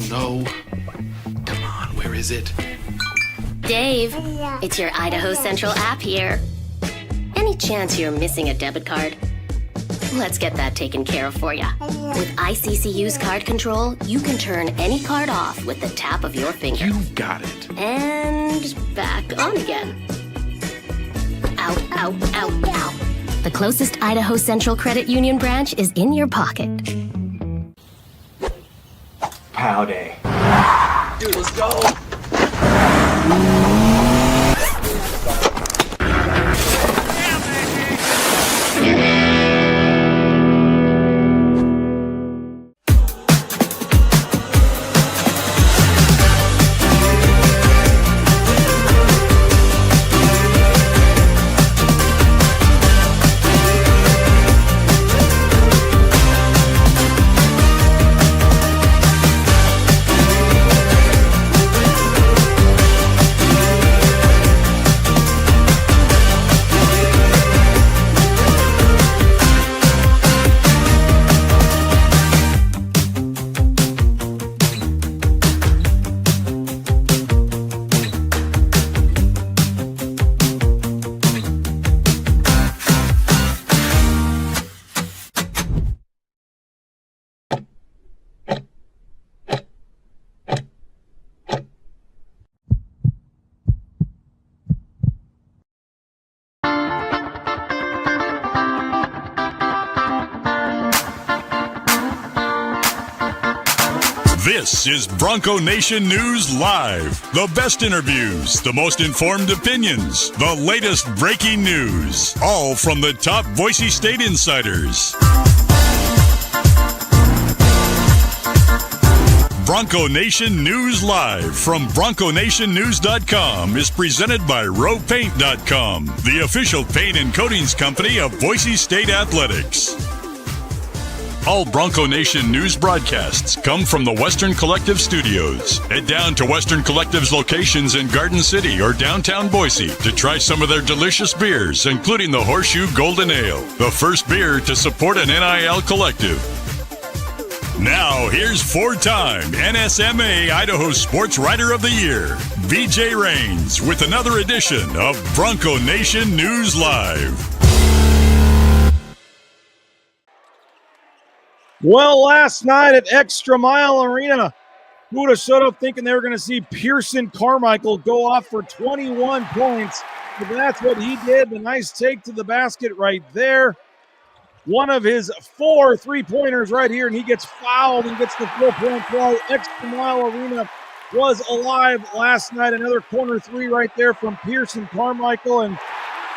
No. Come on, where is it? Dave, it's your Idaho Central app here. Any chance you're missing a debit card? Let's get that taken care of for you. With ICCU's card control, you can turn any card off with the tap of your finger. You got it. And back on again. Out, out, out, out. The closest Idaho Central Credit Union branch is in your pocket. Pow day. Dude, let's go. This is Bronco Nation News Live. The best interviews, the most informed opinions, the latest breaking news, all from the top Boise State insiders. Bronco Nation News Live from BroncoNationNews.com is presented by RowPaint.com, the official paint and coatings company of Boise State Athletics. All Bronco Nation news broadcasts come from the Western Collective Studios. Head down to Western Collective's locations in Garden City or downtown Boise to try some of their delicious beers, including the Horseshoe Golden Ale, the first beer to support an NIL collective. Now, here's four-time NSMA Idaho Sports Writer of the Year, BJ Rains, with another edition of Bronco Nation News Live. Well, last night at Extra Mile Arena, who would have showed up thinking they were going to see Pearson Carmichael go off for 21 points? But that's what he did. The nice take to the basket right there. One of his 4 3-pointers right here, and he gets fouled and gets the 4-point play. Extra Mile Arena was alive last night. Another corner three right there from Pearson Carmichael. And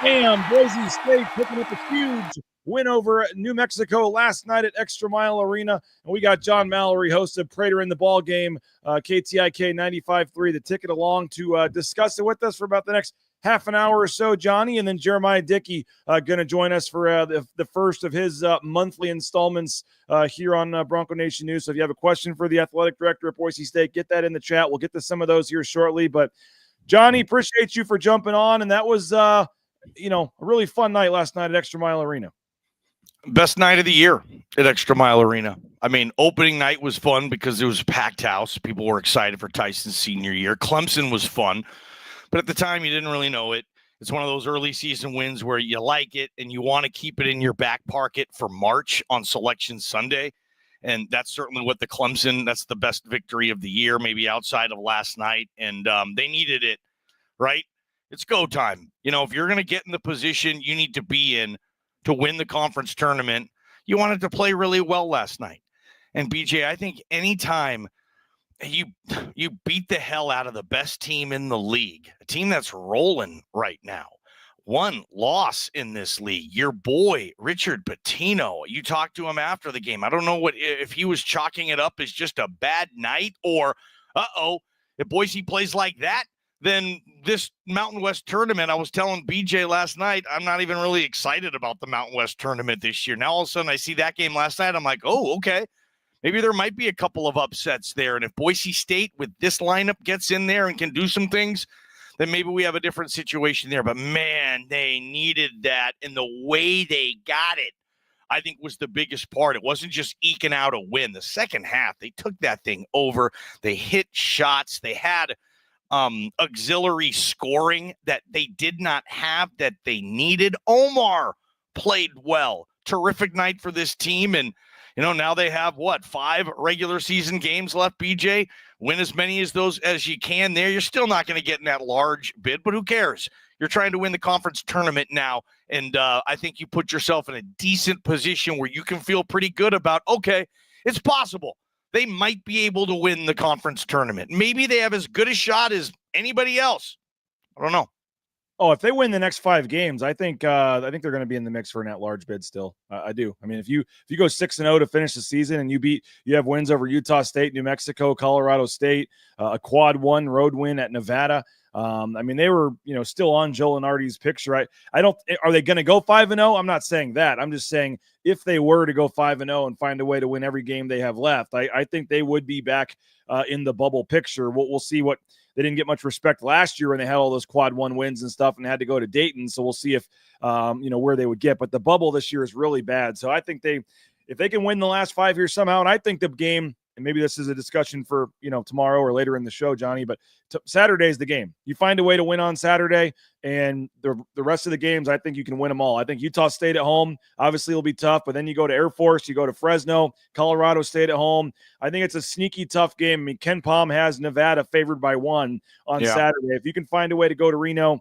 bam, Boise State picking up a huge win over New Mexico last night at Extra Mile Arena. And we got John Mallory, host of Prater in the Ball Game, KTIK 95.3, the ticket along to discuss it with us for about the next half an hour or so, Johnny. And then Jeremiah Dickey going to join us for the first of his monthly installments here on Bronco Nation News. So if you have a question for the athletic director at Boise State, get that in the chat. We'll get to some of those here shortly. But Johnny, appreciate you for jumping on. And that was, a really fun night last night at Extra Mile Arena. Best night of the year at Extra Mile Arena. I mean, opening night was fun because it was a packed house. People were excited for Tyson's senior year. Clemson was fun, but at the time you didn't really know it. It's one of those early season wins where you like it and you want to keep it in your back pocket for March on Selection Sunday. And that's certainly what that's the best victory of the year, maybe outside of last night. And they needed it, right? It's go time. If you're going to get in the position you need to be in to win the conference tournament, you wanted to play really well last night. And BJ, I think anytime you beat the hell out of the best team in the league, a team that's rolling right now, one loss in this league, your boy, Richard Pitino, you talked to him after the game. I don't know if he was chalking it up as just a bad night or, if Boise plays like that, then this Mountain West tournament, I was telling BJ last night, I'm not even really excited about the Mountain West tournament this year. Now, all of a sudden, I see that game last night. I'm like, oh, okay. Maybe there might be a couple of upsets there. And if Boise State with this lineup gets in there and can do some things, then maybe we have a different situation there. But, man, they needed that. And the way they got it, I think was the biggest part. It wasn't just eking out a win. The second half, they took that thing over. They hit shots. They had auxiliary scoring that they did not have that they needed. Omar played well. Terrific night for this team. And, now they have 5 regular season games left, BJ. Win as many as those as you can there. You're still not going to get in that large bid, but who cares? You're trying to win the conference tournament now. And I think you put yourself in a decent position where you can feel pretty good about, okay, it's possible. They might be able to win the conference tournament. Maybe they have as good a shot as anybody else. I don't know. Oh, if they win the next 5 games, I think they're going to be in the mix for an at-large bid still. I do. I mean, if you go 6-0 to finish the season and you have wins over Utah State, New Mexico, Colorado State, a quad 1 road win at Nevada. I mean, they were, still on Joe Lunardi's picture. I don't. Are they going to go 5-0? I'm not saying that. I'm just saying if they were to go 5-0 and find a way to win every game they have left, I think they would be back in the bubble picture. We'll see what. They didn't get much respect last year when they had all those quad 1 wins and stuff and had to go to Dayton. So we'll see if, where they would get. But the bubble this year is really bad. So I think if they can win the last 5 years somehow, and I think the game, and maybe this is a discussion for, tomorrow or later in the show, Johnny, but Saturday's the game. You find a way to win on Saturday, and the rest of the games, I think you can win them all. I think Utah State at home obviously will be tough, but then you go to Air Force, you go to Fresno, Colorado State at home. I think it's a sneaky tough game. I mean, Ken Palm has Nevada favored by 1 on Saturday. If you can find a way to go to Reno,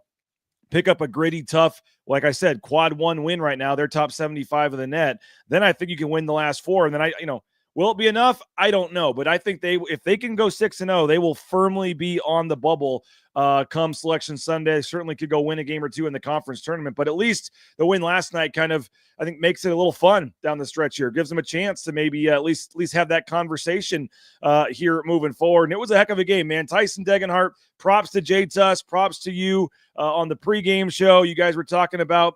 pick up a gritty, tough, like I said, quad 1 win right now, they're top 75 of the net, then I think you can win the last 4. And then will it be enough? I don't know, but I think if they can go 6-0, they will firmly be on the bubble come Selection Sunday. Certainly could go win a game or 2 in the conference tournament, but at least the win last night kind of, I think, makes it a little fun down the stretch here. Gives them a chance to maybe at least have that conversation here moving forward. And it was a heck of a game, man. Tyson Degenhart, props to Jay Tuss, props to you on the pregame show. You guys were talking about,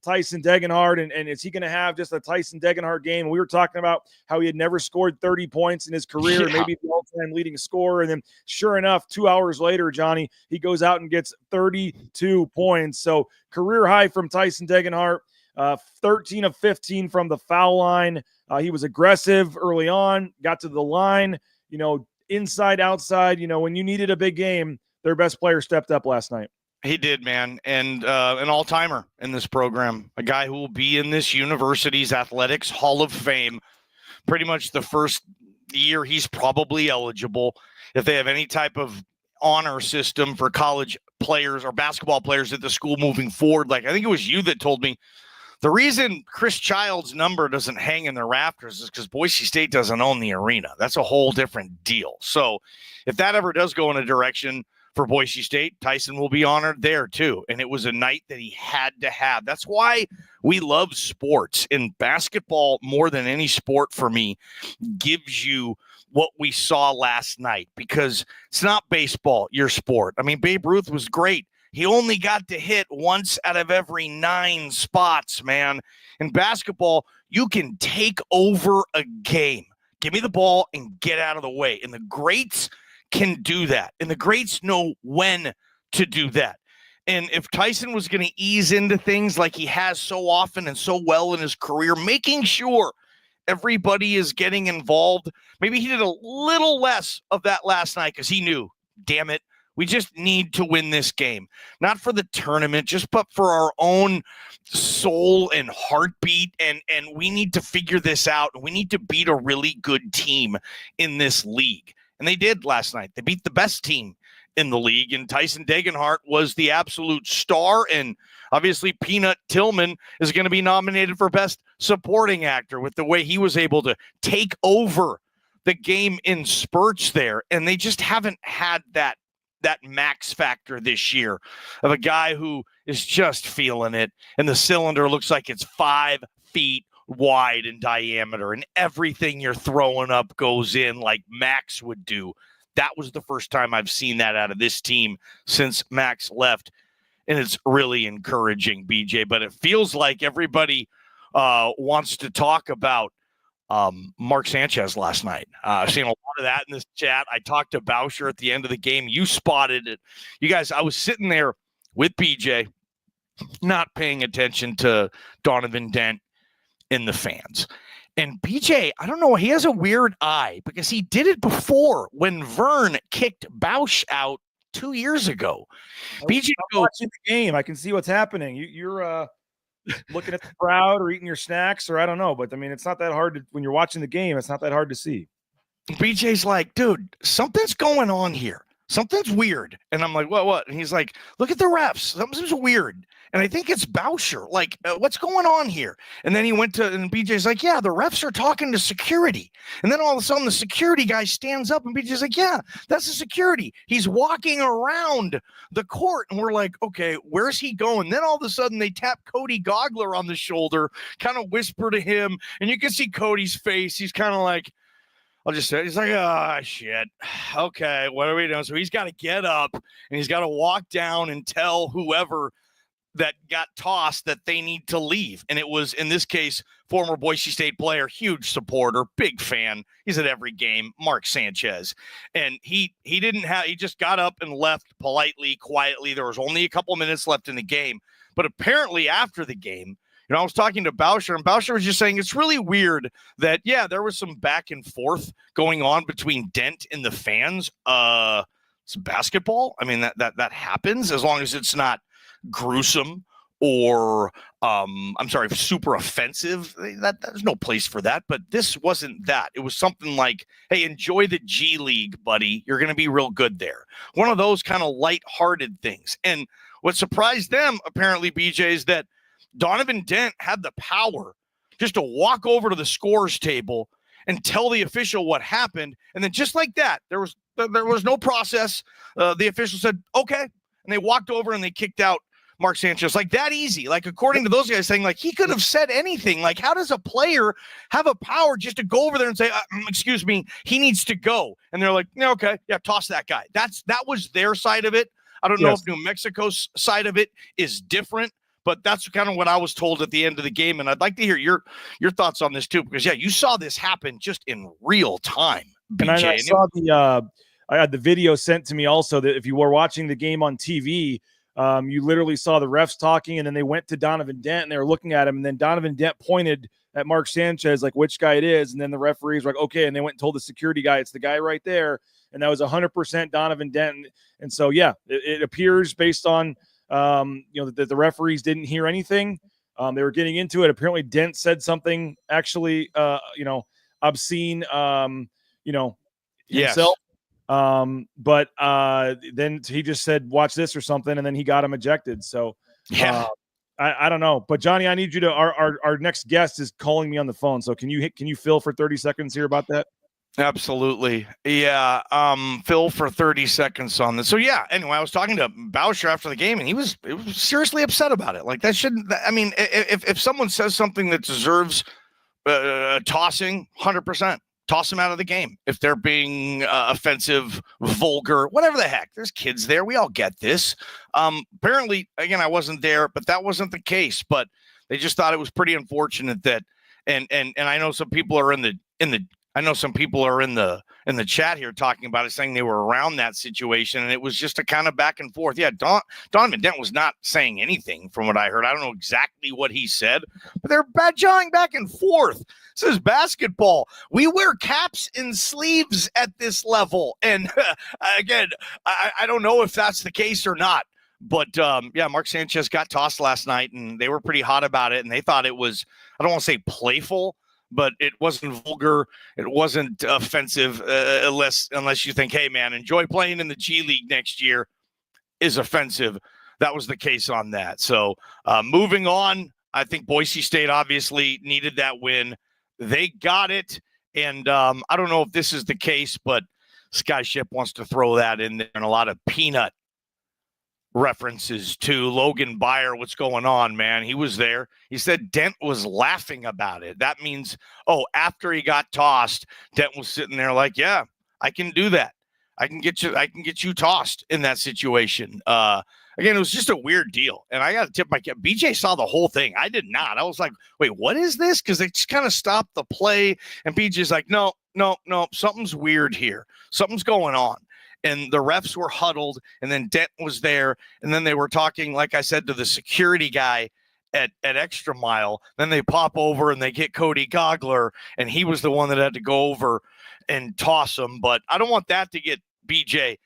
Tyson Degenhart, and is he going to have just a Tyson Degenhart game? And we were talking about how he had never scored 30 points in his career, maybe the all-time leading scorer. And then sure enough, 2 hours later, Johnny, he goes out and gets 32 points. So career high from Tyson Degenhart, 13 of 15 from the foul line. He was aggressive early on, got to the line, inside, outside. When you needed a big game, their best player stepped up last night. He did, man. And an all-timer in this program, a guy who will be in this university's athletics Hall of Fame pretty much the first year he's probably eligible. If they have any type of honor system for college players or basketball players at the school moving forward, like I think it was you that told me, the reason Chris Child's number doesn't hang in the rafters is because Boise State doesn't own the arena. That's a whole different deal. So if that ever does go in a direction for Boise State, Tyson will be honored there too. And it was a night that he had to have. That's why we love sports. And basketball, more than any sport for me, gives you what we saw last night, because it's not baseball, your sport. I mean, Babe Ruth was great. He only got to hit once out of every 9 spots, man. In basketball, you can take over a game. Give me the ball and get out of the way. And the greats can do that. And the greats know when to do that. And if Tyson was going to ease into things like he has so often and so well in his career, making sure everybody is getting involved, maybe he did a little less of that last night because he knew, damn it, we just need to win this game. Not for the tournament, but for our own soul and heartbeat. And we need to figure this out. We need to beat a really good team in this league. And they did last night. They beat the best team in the league. And Tyson Degenhart was the absolute star. And obviously Peanut Tillman is going to be nominated for Best Supporting Actor with the way he was able to take over the game in spurts there. And they just haven't had that max factor this year of a guy who is just feeling it, and the cylinder looks like it's 5 feet wide in diameter, and everything you're throwing up goes in like Max would do. That was the first time I've seen that out of this team since Max left, and it's really encouraging, BJ. But it feels like everybody wants to talk about Mark Sanchez last night. I've seen a lot of that in this chat. I talked to Bauscher at the end of the game. You spotted it. You guys, I was sitting there with BJ, not paying attention to Donovan Dent. in the fans. And BJ, I don't know, he has a weird eye because he did it before when Vern kicked Bausch out 2 years ago. BJ I'm watching the game. I can see what's happening. You're looking at the crowd or eating your snacks, or I don't know. But I mean, it's not that hard to, when you're watching the game, it's not that hard to see. BJ's like, dude, something's going on here. Something's weird. And I'm like, what? And he's like, look at the refs. Something's weird. And I think it's Boucher. Like, what's going on here? And then he went to, and BJ's like, yeah, the refs are talking to security. And then all of a sudden the security guy stands up and BJ's like, yeah, that's the security. He's walking around the court. And we're like, okay, where's he going? Then all of a sudden they tap Cody Gogler on the shoulder, kind of whisper to him. And you can see Cody's face. He's kind of like, I'll just say, he's like, oh, shit. Okay, what are we doing? So he's got to get up and he's got to walk down and tell whoever that got tossed that they need to leave. And it was, in this case, former Boise State player, huge supporter, big fan. He's at every game, Mark Sanchez. And he just got up and left politely, quietly. There was only a couple minutes left in the game. But apparently after the game, I was talking to Boucher, and Boucher was just saying it's really weird that, yeah, there was some back and forth going on between Dent and the fans. It's basketball. I mean, that happens as long as it's not gruesome or, super offensive. There's no place for that. But this wasn't that. It was something like, hey, enjoy the G League, buddy. You're going to be real good there. One of those kind of lighthearted things. And what surprised them, apparently, BJ, is that Donovan Dent had the power just to walk over to the scores table and tell the official what happened. And then just like that, there was no process. The official said, okay. And they walked over and they kicked out Mark Sanchez. Like that easy. Like according to those guys saying, like he could have said anything. Like how does a player have a power just to go over there and say, excuse me, he needs to go. And they're like, yeah, okay, yeah, toss that guy. That was their side of it. I don't know if New Mexico's side of it is different. But that's kind of what I was told at the end of the game. And I'd like to hear your thoughts on this too, because you saw this happen just in real time. BJ. And I saw I had the video sent to me also that if you were watching the game on TV, you literally saw the refs talking and then they went to Donovan Dent and they were looking at him. And then Donovan Dent pointed at Mark Sanchez, like which guy it is. And then the referees were like, okay. And they went and told the security guy, it's the guy right there. And that was 100% Donovan Dent. And so, yeah, it appears based on, that the referees didn't hear anything. They were getting into it. Apparently Dent said something actually, obscene, himself. But then he just said, watch this or something. And then he got him ejected. So I don't know, but Johnny, I need you to, our next guest is calling me on the phone. So can you fill for 30 seconds here about that? Absolutely. Yeah. Phil for 30 seconds on this. So yeah, anyway, I was talking to Boucher after the game and he was seriously upset about it. Like that shouldn't, I mean, if someone says something that deserves tossing, 100%, toss them out of the game. If they're being offensive, vulgar, whatever the heck, there's kids there. We all get this. Apparently, again, I wasn't there, but that wasn't the case, but they just thought it was pretty unfortunate that, and I know some people are in the chat here talking about it, saying they were around that situation, and it was just a kind of back and forth. Yeah, Donovan Dent was not saying anything from what I heard. I don't know exactly what he said, but they're jawing back and forth. This is basketball. We wear caps and sleeves at this level. And again, I don't know if that's the case or not. But, Mark Sanchez got tossed last night, and they were pretty hot about it, and they thought it was, I don't want to say playful, but it wasn't vulgar. It wasn't offensive, unless you think, hey, man, enjoy playing in the G League next year is offensive. That was the case on that. So moving on, I think Boise State obviously needed that win. They got it. And I don't know if this is the case, but Sky Ship wants to throw that in there, and a lot of peanut references to Logan Byer. What's going on, man? He was there. He said Dent was laughing about it. That means, after he got tossed, Dent was sitting there like, yeah, I can do that. I can get you tossed in that situation. Again, it was just a weird deal. And I got to tip my cap. BJ saw the whole thing. I did not. I was like, wait, what is this? Because they just kind of stopped the play. And BJ's like, no, something's weird here. Something's going on. And the refs were huddled, and then Dent was there, and then they were talking, like I said, to the security guy, at Extra Mile. Then they pop over and they get Cody Gogler, and he was the one that had to go over and toss him. But I don't want that to get BJ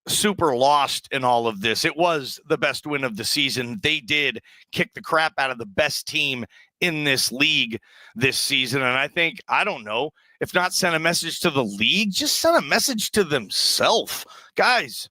super lost in all of this. It was the best win of the season. They did kick the crap out of the best team in this league this season. And I think, I don't know, if not send a message to the league, just send a message to themselves. Guys,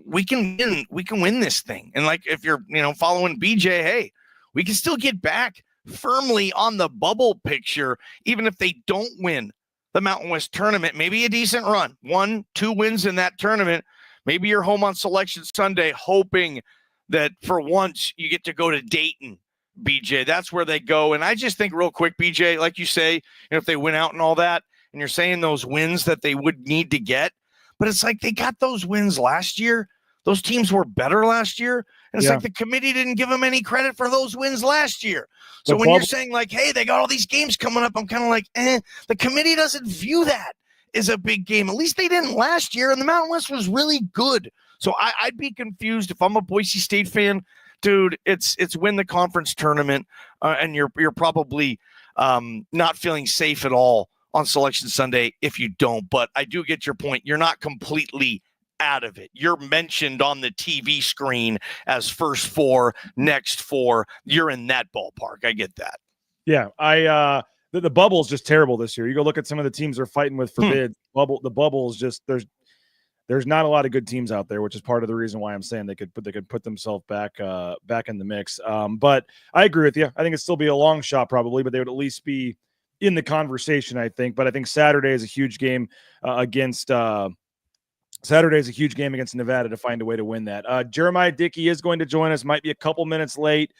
we can win this thing. And like, if you're, following BJ, hey, we can still get back firmly on the bubble picture, even if they don't win the Mountain West tournament. Maybe a decent run, 1-2 wins in that tournament. Maybe you're home on Selection Sunday, hoping that for once you get to go to Dayton, BJ. That's where they go. And I just think real quick, BJ, like you say, if they win out and all that, and you're saying those wins that they would need to get, but it's like they got those wins last year. Those teams were better last year. And it's like the committee didn't give them any credit for those wins last year. So when you're saying like, hey, they got all these games coming up, I'm kind of like, the committee doesn't view that as a big game. At least they didn't last year. And the Mountain West was really good. So I'd be confused if I'm a Boise State fan. Dude, it's win the conference tournament, and you're probably not feeling safe at all on Selection Sunday if you don't. But I do get your point. You're not completely out of it. You're mentioned on the TV screen as first 4, next 4. You're in that ballpark. I get that. Yeah, the bubble is just terrible this year. You go look at some of the teams they're fighting with for bids. The bubble is just there's not a lot of good teams out there, which is part of the reason why I'm saying they could put themselves back in the mix. But I agree with you. I think it'd still be a long shot probably, but they would at least be in the conversation, I think. But I think Saturday is a huge game against Nevada to find a way to win that. Jeremiah Dickey is going to join us. Might be a couple minutes late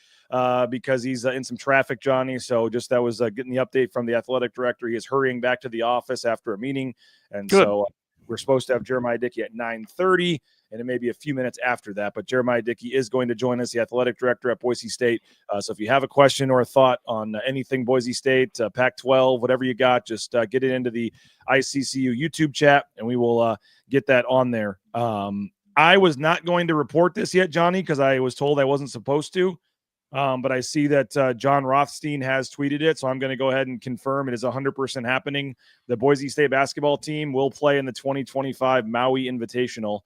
because he's in some traffic, Johnny. So that was getting the update from the athletic director. He is hurrying back to the office after a meeting. And Good. So we're supposed to have Jeremiah Dickey at 9:30, and it may be a few minutes after that. But Jeremiah Dickey is going to join us, the athletic director at Boise State. So if you have a question or a thought on anything Boise State, Pac-12, whatever you got, just get it into the ICCU YouTube chat, and we will get that on there. I was not going to report this yet, Johnny, because I was told I wasn't supposed to. But I see that John Rothstein has tweeted it, so I'm going to go ahead and confirm it is 100% happening. The Boise State basketball team will play in the 2025 Maui Invitational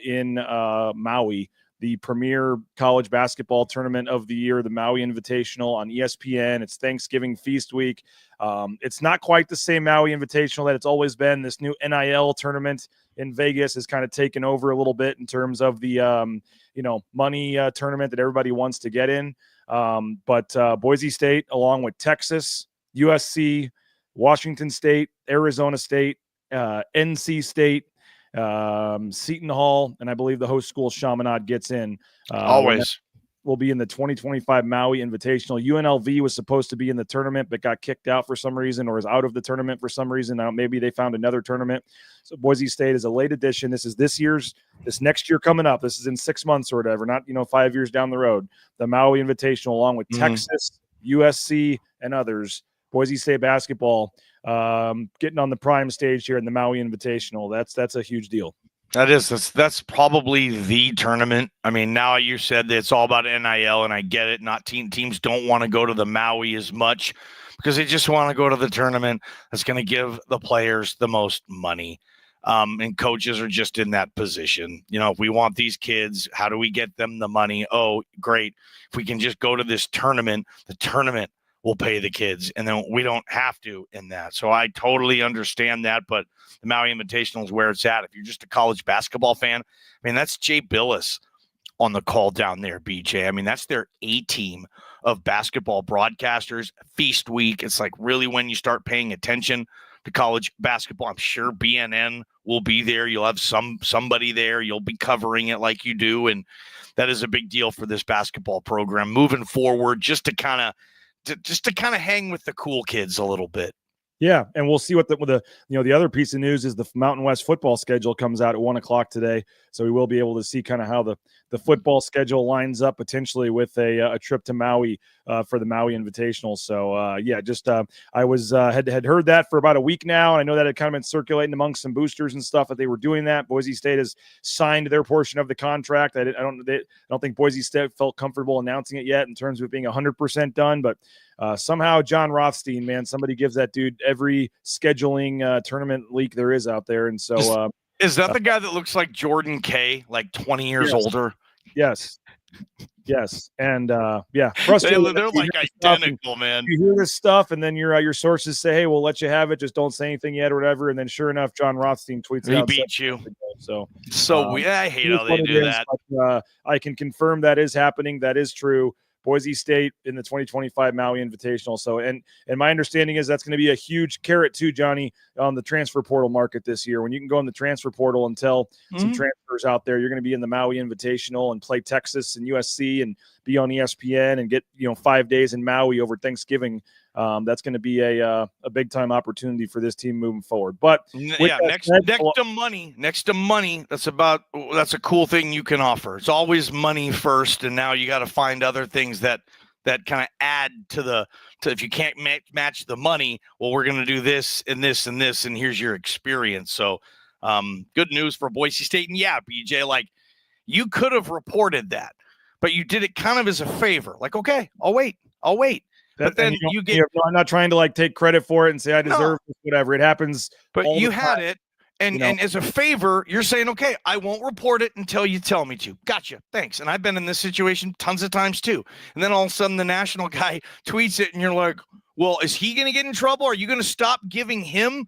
in Maui, the premier college basketball tournament of the year, the Maui Invitational on ESPN. It's Thanksgiving feast week. It's not quite the same Maui Invitational that it's always been. This new NIL tournament in Vegas has kind of taken over a little bit in terms of the money tournament that everybody wants to get in. But Boise State, along with Texas, USC, Washington State, Arizona State, NC State, Seton Hall, and I believe the host school Chaminade gets in. Always. Will be in the 2025 Maui Invitational. UNLV was supposed to be in the tournament, but got kicked out for some reason, or is out of the tournament for some reason. Now maybe they found another tournament. So Boise State is a late addition. This is this next year coming up. This is in 6 months or whatever, not 5 years down the road. The Maui Invitational, along with Texas, USC, and others. Boise State basketball getting on the prime stage here in the Maui Invitational. That's a huge deal. That's probably the tournament. I mean, now you said that it's all about NIL, and I get it. Not teams don't want to go to the Maui as much because they just want to go to the tournament that's going to give the players the most money. And coaches are just in that position. If we want these kids, how do we get them the money? Oh, great. If we can just go to this tournament, the tournament will pay the kids, and then we don't have to in that. So I totally understand that, but the Maui Invitational is where it's at. If you're just a college basketball fan, I mean, that's Jay Billis on the call down there, BJ. I mean, that's their A team of basketball broadcasters. Feast week. It's like really when you start paying attention to college basketball. I'm sure BNN will be there. You'll have somebody there. You'll be covering it like you do, and that is a big deal for this basketball program moving forward, just to kind of hang with the cool kids a little bit. Yeah, and we'll see what the other piece of news is the Mountain West football schedule comes out at 1:00 today, so we will be able to see kind of how the football schedule lines up potentially with a trip to Maui for the Maui Invitational. So I was had heard that for about a week now, and I know that had kind of been circulating amongst some boosters and stuff that they were doing that. Boise State has signed their portion of the contract. I don't think Boise State felt comfortable announcing it yet in terms of it being 100% done, but somehow John Rothstein, man, somebody gives that dude every scheduling tournament leak there is out there. And so is that the guy that looks like Jordan K, like 20 years older? Yes. And they're like identical, man. You hear this stuff and then your sources say, hey, we'll let you have it, just don't say anything yet or whatever. And then sure enough, John Rothstein tweets it out. He beat you. So I hate how they do that. But, I can confirm that is happening. That is true. Boise State in the 2025 Maui Invitational. So, and my understanding is that's going to be a huge carrot too, Johnny, on the transfer portal market this year. When you can go in the transfer portal and tell some transfers out there, you're going to be in the Maui Invitational and play Texas and USC and be on ESPN and get 5 days in Maui over Thanksgiving. That's going to be a big time opportunity for this team moving forward. But next to money, that's a cool thing you can offer. It's always money first, and now you got to find other things that kind of add to if you can't match the money, well, we're going to do this and this and this, and here's your experience. So good news for Boise State. And yeah, BJ, like you could have reported that, but you did it kind of as a favor. Like, okay, I'll wait. But then I'm not trying to take credit for it and say I deserve this, whatever. It happens. But you had it. And as a favor, you're saying, okay, I won't report it until you tell me to. Gotcha. Thanks. And I've been in this situation tons of times too. And then all of a sudden the national guy tweets it and you're like, well, is he going to get in trouble? Are you going to stop giving him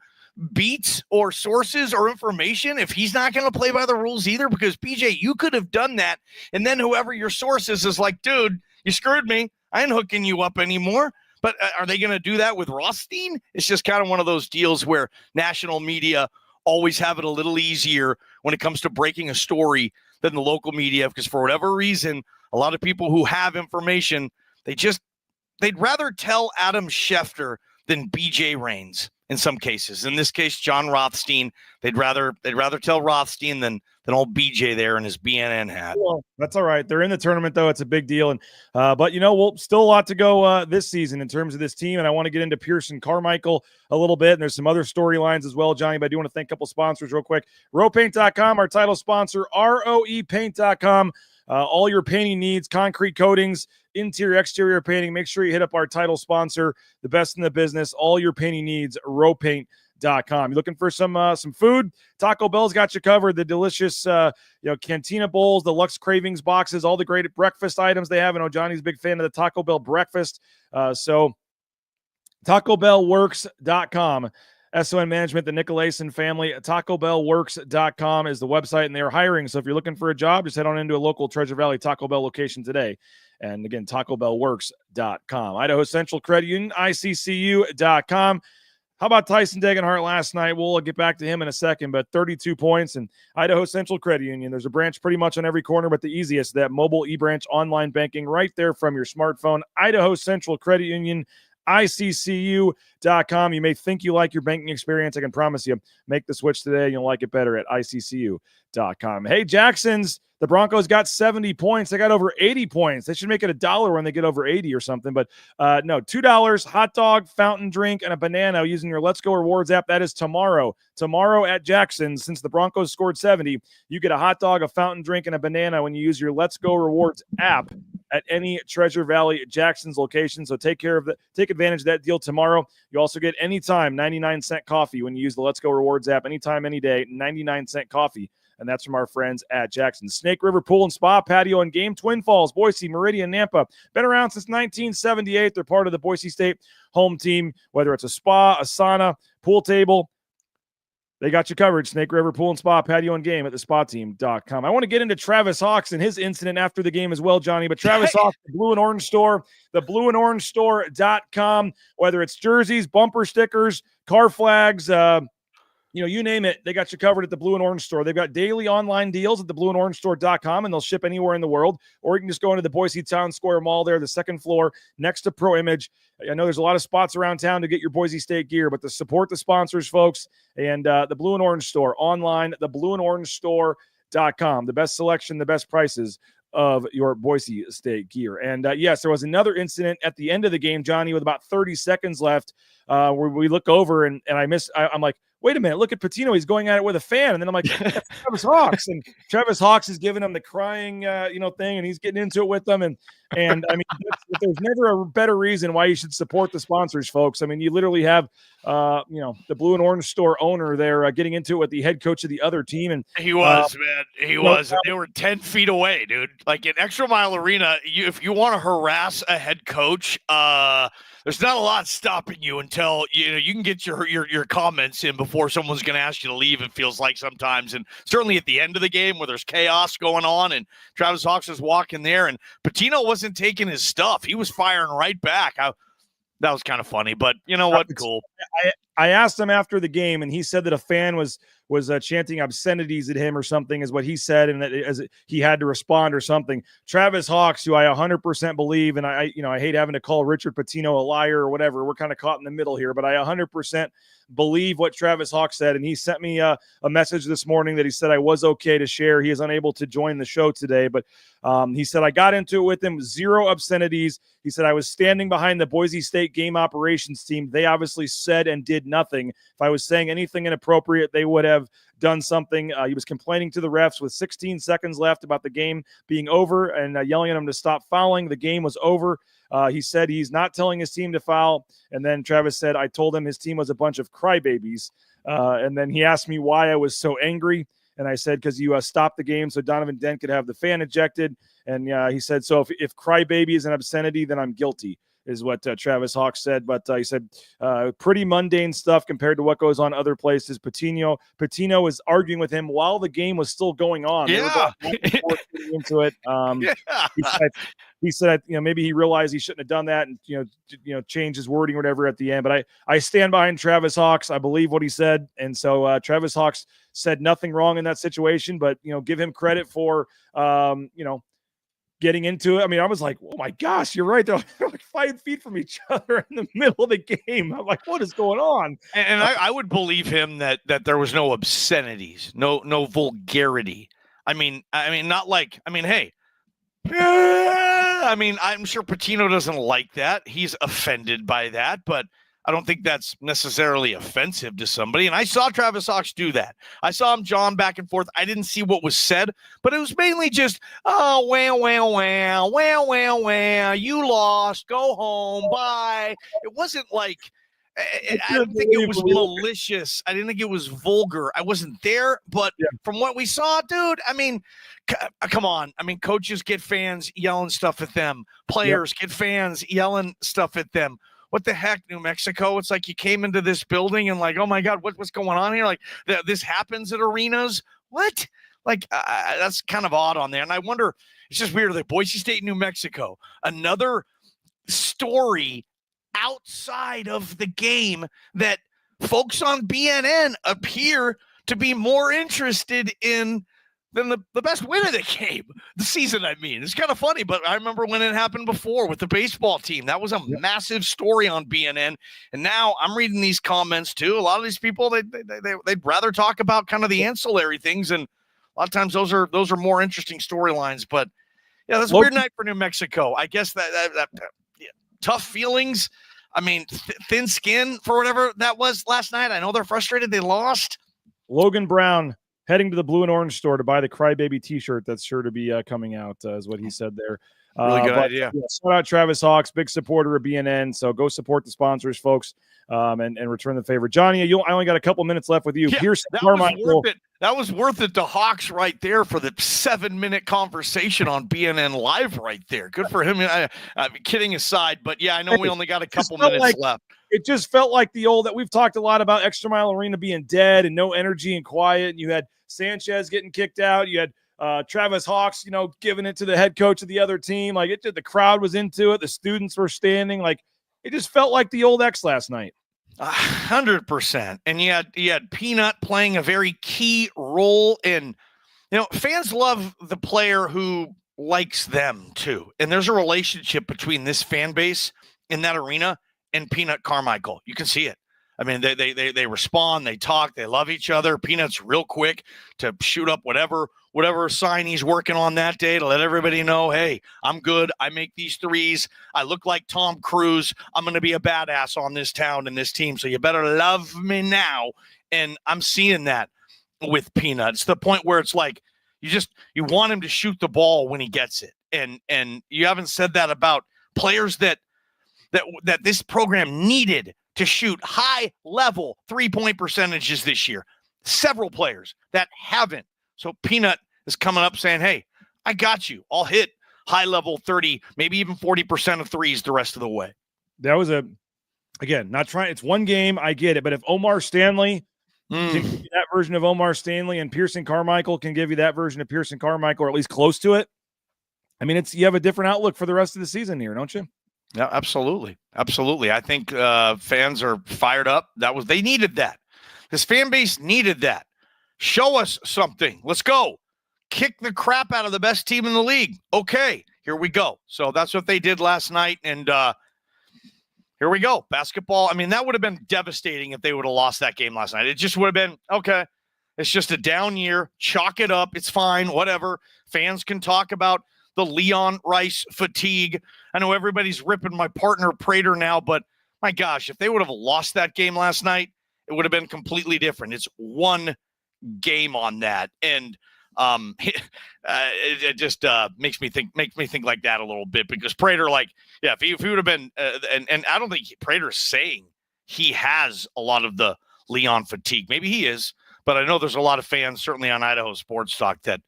beats or sources or information if he's not going to play by the rules either? Because BJ, you could have done that. And then whoever your source is like, dude, you screwed me. I ain't hooking you up anymore. But are they going to do that with Rothstein? It's just kind of one of those deals where national media always have it a little easier when it comes to breaking a story than the local media, because for whatever reason, a lot of people who have information, they'd rather tell Adam Schefter than BJ Rains in some cases. In this case, John Rothstein, they'd rather tell Rothstein than old BJ there in his BNN hat. Well, that's all right. They're in the tournament though. It's a big deal. And but we'll still a lot to go this season in terms of this team. And I want to get into Pearson Carmichael a little bit. And there's some other storylines as well, Johnny, but I do want to thank a couple sponsors real quick. RoePaint.com, our title sponsor, ROEPaint.com. All your painting needs, concrete coatings, interior, exterior painting. Make sure you hit up our title sponsor, the best in the business. All your painting needs, RoePaint.com. You're looking for some food? Taco Bell's got you covered. The delicious Cantina bowls, the Lux Cravings boxes, all the great breakfast items they have. I know Johnny's a big fan of the Taco Bell breakfast. So TacoBellWorks.com. SON Management, the Nicolason family, TacoBellWorks.com is the website, and they are hiring. So if you're looking for a job, just head on into a local Treasure Valley Taco Bell location today. And again, TacoBellWorks.com. Idaho Central Credit Union, ICCU.com. How about Tyson Degenhart last night? We'll get back to him in a second, but 32 points. And Idaho Central Credit Union, there's a branch pretty much on every corner, but the easiest, that mobile e-branch online banking right there from your smartphone. Idaho Central Credit Union, ICCU.com. You may think you like your banking experience. I can promise you, make the switch today. You'll like it better at ICCU.com. Hey, Jackson's, the Broncos got 70 points. They got over 80 points. They should make it $1 when they get over 80 or something. But no, $2, hot dog, fountain drink, and a banana using your Let's Go Rewards app. That is tomorrow. Tomorrow at Jackson's, since the Broncos scored 70, you get a hot dog, a fountain drink, and a banana when you use your Let's Go Rewards app at any Treasure Valley Jackson's location. So take advantage of that deal tomorrow. You also get anytime 99-cent coffee when you use the Let's Go Rewards app. Anytime, any day, 99-cent coffee. And that's from our friends at Jackson. Snake River Pool and Spa, Patio and Game, Twin Falls, Boise, Meridian, Nampa. Been around since 1978. They're part of the Boise State home team, whether it's a spa, a sauna, pool table. They got you covered. Snake River Pool and Spa, Patio and Game at thespateam.com. I want to get into Travis Hawks and his incident after the game as well, Johnny. But Travis Hawks, the Blue and Orange Store, the blueandorangestore.com, whether it's jerseys, bumper stickers, car flags, you name it, they got you covered at the Blue and Orange Store. They've got daily online deals at theblueandorangestore.com, and they'll ship anywhere in the world. Or you can just go into the Boise Town Square Mall there, the second floor, next to Pro Image. I know there's a lot of spots around town to get your Boise State gear, but to support the sponsors, folks, and the Blue and Orange Store online, theblueandorangestore.com. The best selection, the best prices of your Boise State gear. And yes, there was another incident at the end of the game, Johnny, with about 30 seconds left, where we look over and I'm like, wait a minute, look at Patino. He's going at it with a fan. And then I'm like, that's Travis Hawks. And Travis Hawks is giving him the crying, thing, and he's getting into it with them. And I mean, there's never a better reason why you should support the sponsors, folks. I mean, you literally have, the Blue and Orange Store owner there getting into it with the head coach of the other team. And he was, man. He was. And they were 10 feet away, dude. Like in Extra Mile Arena, if you want to harass a head coach, there's not a lot stopping you until you can get your comments in before someone's going to ask you to leave. It feels like sometimes, and certainly at the end of the game where there's chaos going on, and Travis Hawks is walking there, and Patino wasn't taking his stuff; he was firing right back. That was kind of funny, but you know what? Cool. I asked him after the game, and he said that a fan was chanting obscenities at him or something, is what he said, and that as he had to respond or something. Travis Hawks, who I 100% believe, and I hate having to call Richard Patino a liar or whatever. We're kind of caught in the middle here, but I 100% believe what Travis Hawks said, and he sent me a message this morning that he said I was okay to share. He is unable to join the show today, but he said I got into it with him, zero obscenities. He said I was standing behind the Boise State game operations team. They obviously said and did nothing. If I was saying anything inappropriate, they would have done something. He was complaining to the refs with 16 seconds left about the game being over and yelling at them to stop fouling. The game was over. He said he's not telling his team to foul. And then Travis said, I told him his team was a bunch of crybabies. And then he asked me why I was so angry. And I said, because you stopped the game so Donovan Dent could have the fan ejected. And he said, so if crybaby is an obscenity, then I'm guilty, is what Travis Hawks said. But he said pretty mundane stuff compared to what goes on other places. Patino was arguing with him while the game was still going on. Yeah. Into it. He said, maybe he realized he shouldn't have done that and, change his wording or whatever at the end. But I stand behind Travis Hawks. I believe what he said. And so Travis Hawks said nothing wrong in that situation, but, give him credit for, getting into it. I mean, I was like, oh my gosh, you're right. They're like 5 feet from each other in the middle of the game. I'm like, what is going on? And I would believe him that there was no obscenities, no vulgarity. Hey, I'm sure Patino doesn't like that. He's offended by that, but I don't think that's necessarily offensive to somebody. And I saw Travis Hawks do that. I saw him jawing back and forth. I didn't see what was said, but it was mainly just, oh, well, you lost, go home, bye. It wasn't like, I don't think it was malicious. I didn't think it was vulgar. I wasn't there, but from what we saw, dude, I mean, come on. I mean, coaches get fans yelling stuff at them. Players get fans yelling stuff at them. What the heck, New Mexico? It's like you came into this building and like, oh my God, what's going on here? Like this happens at arenas. What? Like that's kind of odd on there. And I wonder, it's just weird that Boise State, New Mexico, another story outside of the game that folks on BNN appear to be more interested in than the best win of the game, the season. I mean, it's kind of funny, but I remember when it happened before with the baseball team. That was a massive story on BNN. And now I'm reading these comments too. A lot of these people, they'd rather talk about kind of the ancillary things. And a lot of times those are more interesting storylines. But yeah, that's a weird night for New Mexico. I guess that tough feelings. I mean, thin skin for whatever that was last night. I know they're frustrated. They lost. Logan Brown heading to the Blue and Orange store to buy the Crybaby t-shirt that's sure to be coming out, is what he said there. Really good idea. Yeah, shout out Travis Hawks, big supporter of BNN. So go support the sponsors, folks, and return the favor. Johnny, I only got a couple minutes left with you. Yeah, Pearson Carmichael. That was worth it to Hawks right there for the 7-minute conversation on BNN Live right there. Good for him. I'm kidding aside, but yeah, I know we only got a couple minutes left. It just felt like the old that we've talked a lot about Extra Mile Arena being dead and no energy and quiet. And you had Sanchez getting kicked out. You had Travis Hawks, giving it to the head coach of the other team. Like the crowd was into it. The students were standing. Like it just felt like the old X last night. 100%. And you had Peanut playing a very key role in, fans love the player who likes them too. And there's a relationship between this fan base in that arena and Peanut Carmichael. You can see it. I mean, they respond, they talk, they love each other. Peanut's real quick to shoot up whatever sign he's working on that day to let everybody know, hey, I'm good. I make these threes. I look like Tom Cruise. I'm going to be a badass on this town and this team, so you better love me now. And I'm seeing that with Peanut. It's the point where it's like you want him to shoot the ball when he gets it. And you haven't said that about players that this program needed to shoot high-level three-point percentages this year. Several players that haven't. So Peanut is coming up saying, hey, I got you. I'll hit high-level 30, maybe even 40% of threes the rest of the way. That was it's one game, I get it. But if Omar Stanley can give you that version of Omar Stanley and Pearson Carmichael can give you that version of Pearson Carmichael, or at least close to it, I mean, you have a different outlook for the rest of the season here, don't you? Yeah, absolutely. Absolutely. I think fans are fired up. They needed that. This fan base needed that. Show us something. Let's go. Kick the crap out of the best team in the league. Okay, here we go. So that's what they did last night. And here we go. Basketball. I mean, that would have been devastating if they would have lost that game last night. It just would have been, okay, it's just a down year. Chalk it up. It's fine. Whatever. Fans can talk about the Leon Rice fatigue. I know everybody's ripping my partner Prater now, but my gosh, if they would have lost that game last night, it would have been completely different. It's one game on that. And it just makes me think like that a little bit, because Prater, if he would have been, and I don't think Prater's saying he has a lot of the Leon fatigue. Maybe he is, but I know there's a lot of fans, certainly on Idaho Sports Talk, that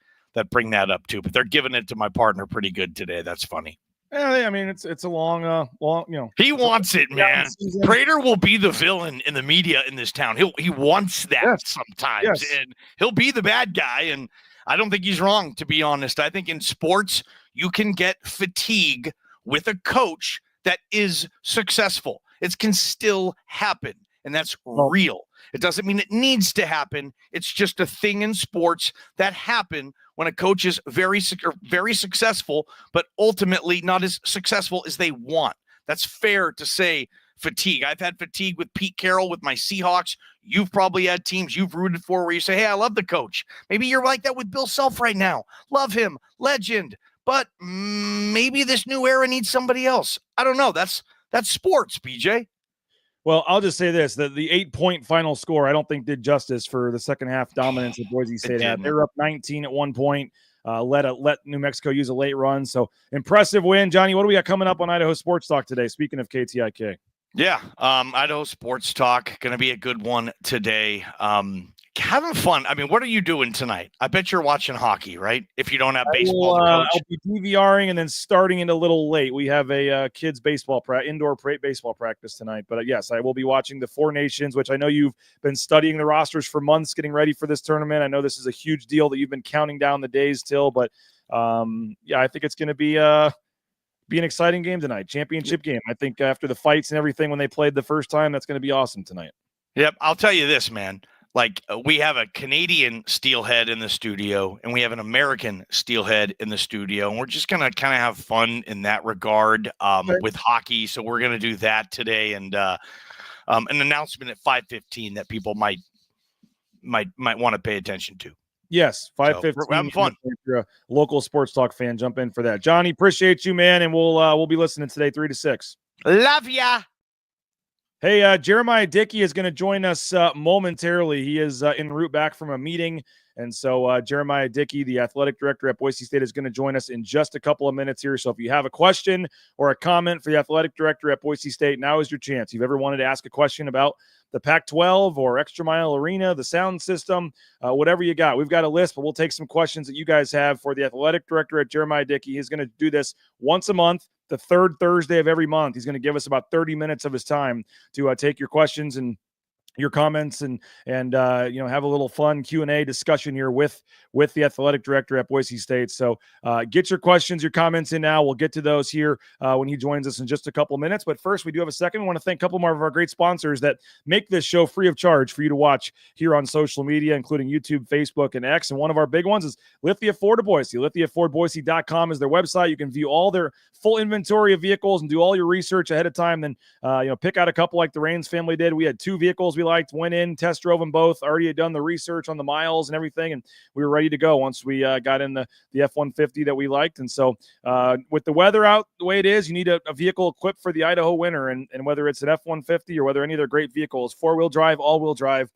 bring that up too, but they're giving it to my partner pretty good today. That's funny. Yeah, I mean, it's a long, He wants it, man. Prater will be the villain in the media in this town. He wants that sometimes, and he'll be the bad guy. And I don't think he's wrong, to be honest. I think in sports, you can get fatigue with a coach that is successful. It can still happen, and that's real. It doesn't mean it needs to happen. It's just a thing in sports that happen when a coach is very successful, but ultimately not as successful as they want. That's fair to say fatigue. I've had fatigue with Pete Carroll with my Seahawks. You've probably had teams you've rooted for where you say, hey, I love the coach. Maybe you're like that with Bill Self right now. Love him. Legend. But maybe this new era needs somebody else. I don't know. That's sports, BJ. Well, I'll just say this, the 8-point final score, I don't think did justice for the second half dominance that Boise State had. They were up 19 at one point, let New Mexico use a late run. So impressive win. Johnny, what do we got coming up on Idaho Sports Talk today? Speaking of KTIK. Yeah, Idaho Sports Talk, going to be a good one today. Having fun. I mean, what are you doing tonight? I bet you're watching hockey, right? If you don't have baseball. I'll be DVRing and then starting it a little late. We have a kids baseball indoor baseball practice tonight. But yes, I will be watching the Four Nations, which I know you've been studying the rosters for months, getting ready for this tournament. I know this is a huge deal that you've been counting down the days till. But I think it's going to be an exciting game tonight, championship game. I think after the fights and everything when they played the first time, that's going to be awesome tonight. Yep, I'll tell you this, man. We have a Canadian steelhead in the studio, and we have an American steelhead in the studio, and we're just going to kind of have fun in that regard with hockey. So we're going to do that today, and an announcement at 5:15 that people might want to pay attention to. Yes, 5:15. So we're having fun. If you're a local Sports Talk fan, jump in for that. Johnny, appreciate you, man, and we'll be listening today 3 to 6. Love ya. Hey, Jeremiah Dickey is going to join us momentarily. He is en route back from a meeting. And so Jeremiah Dickey, the athletic director at Boise State, is going to join us in just a couple of minutes here. So if you have a question or a comment for the athletic director at Boise State, now is your chance. If you've ever wanted to ask a question about the Pac-12 or Extra Mile Arena, the sound system, whatever you got. We've got a list, but we'll take some questions that you guys have for the athletic director at Jeremiah Dickey. He's going to do this once a month. The third Thursday of every month. He's going to give us about 30 minutes of his time to take your questions and your comments and have a little fun Q&A discussion here with the athletic director at Boise State. So get your questions, your comments in now. We'll get to those here when he joins us in just a couple minutes. But first, we do have a second. We want to thank a couple more of our great sponsors that make this show free of charge for you to watch here on social media, including YouTube, Facebook, and X. And one of our big ones is Lithia Ford of Boise. LithiaFordBoise.com is their website. You can view all their full inventory of vehicles and do all your research ahead of time. Then pick out a couple like the Raines family did. We had 2 vehicles we liked, went in, test drove them both, already had done the research on the miles and everything, and we were ready to go once we got in the F-150 that we liked. And so with the weather out the way it is, you need a vehicle equipped for the Idaho winter, and whether it's an F-150 or whether any other great vehicles, 4-wheel drive, all-wheel drive.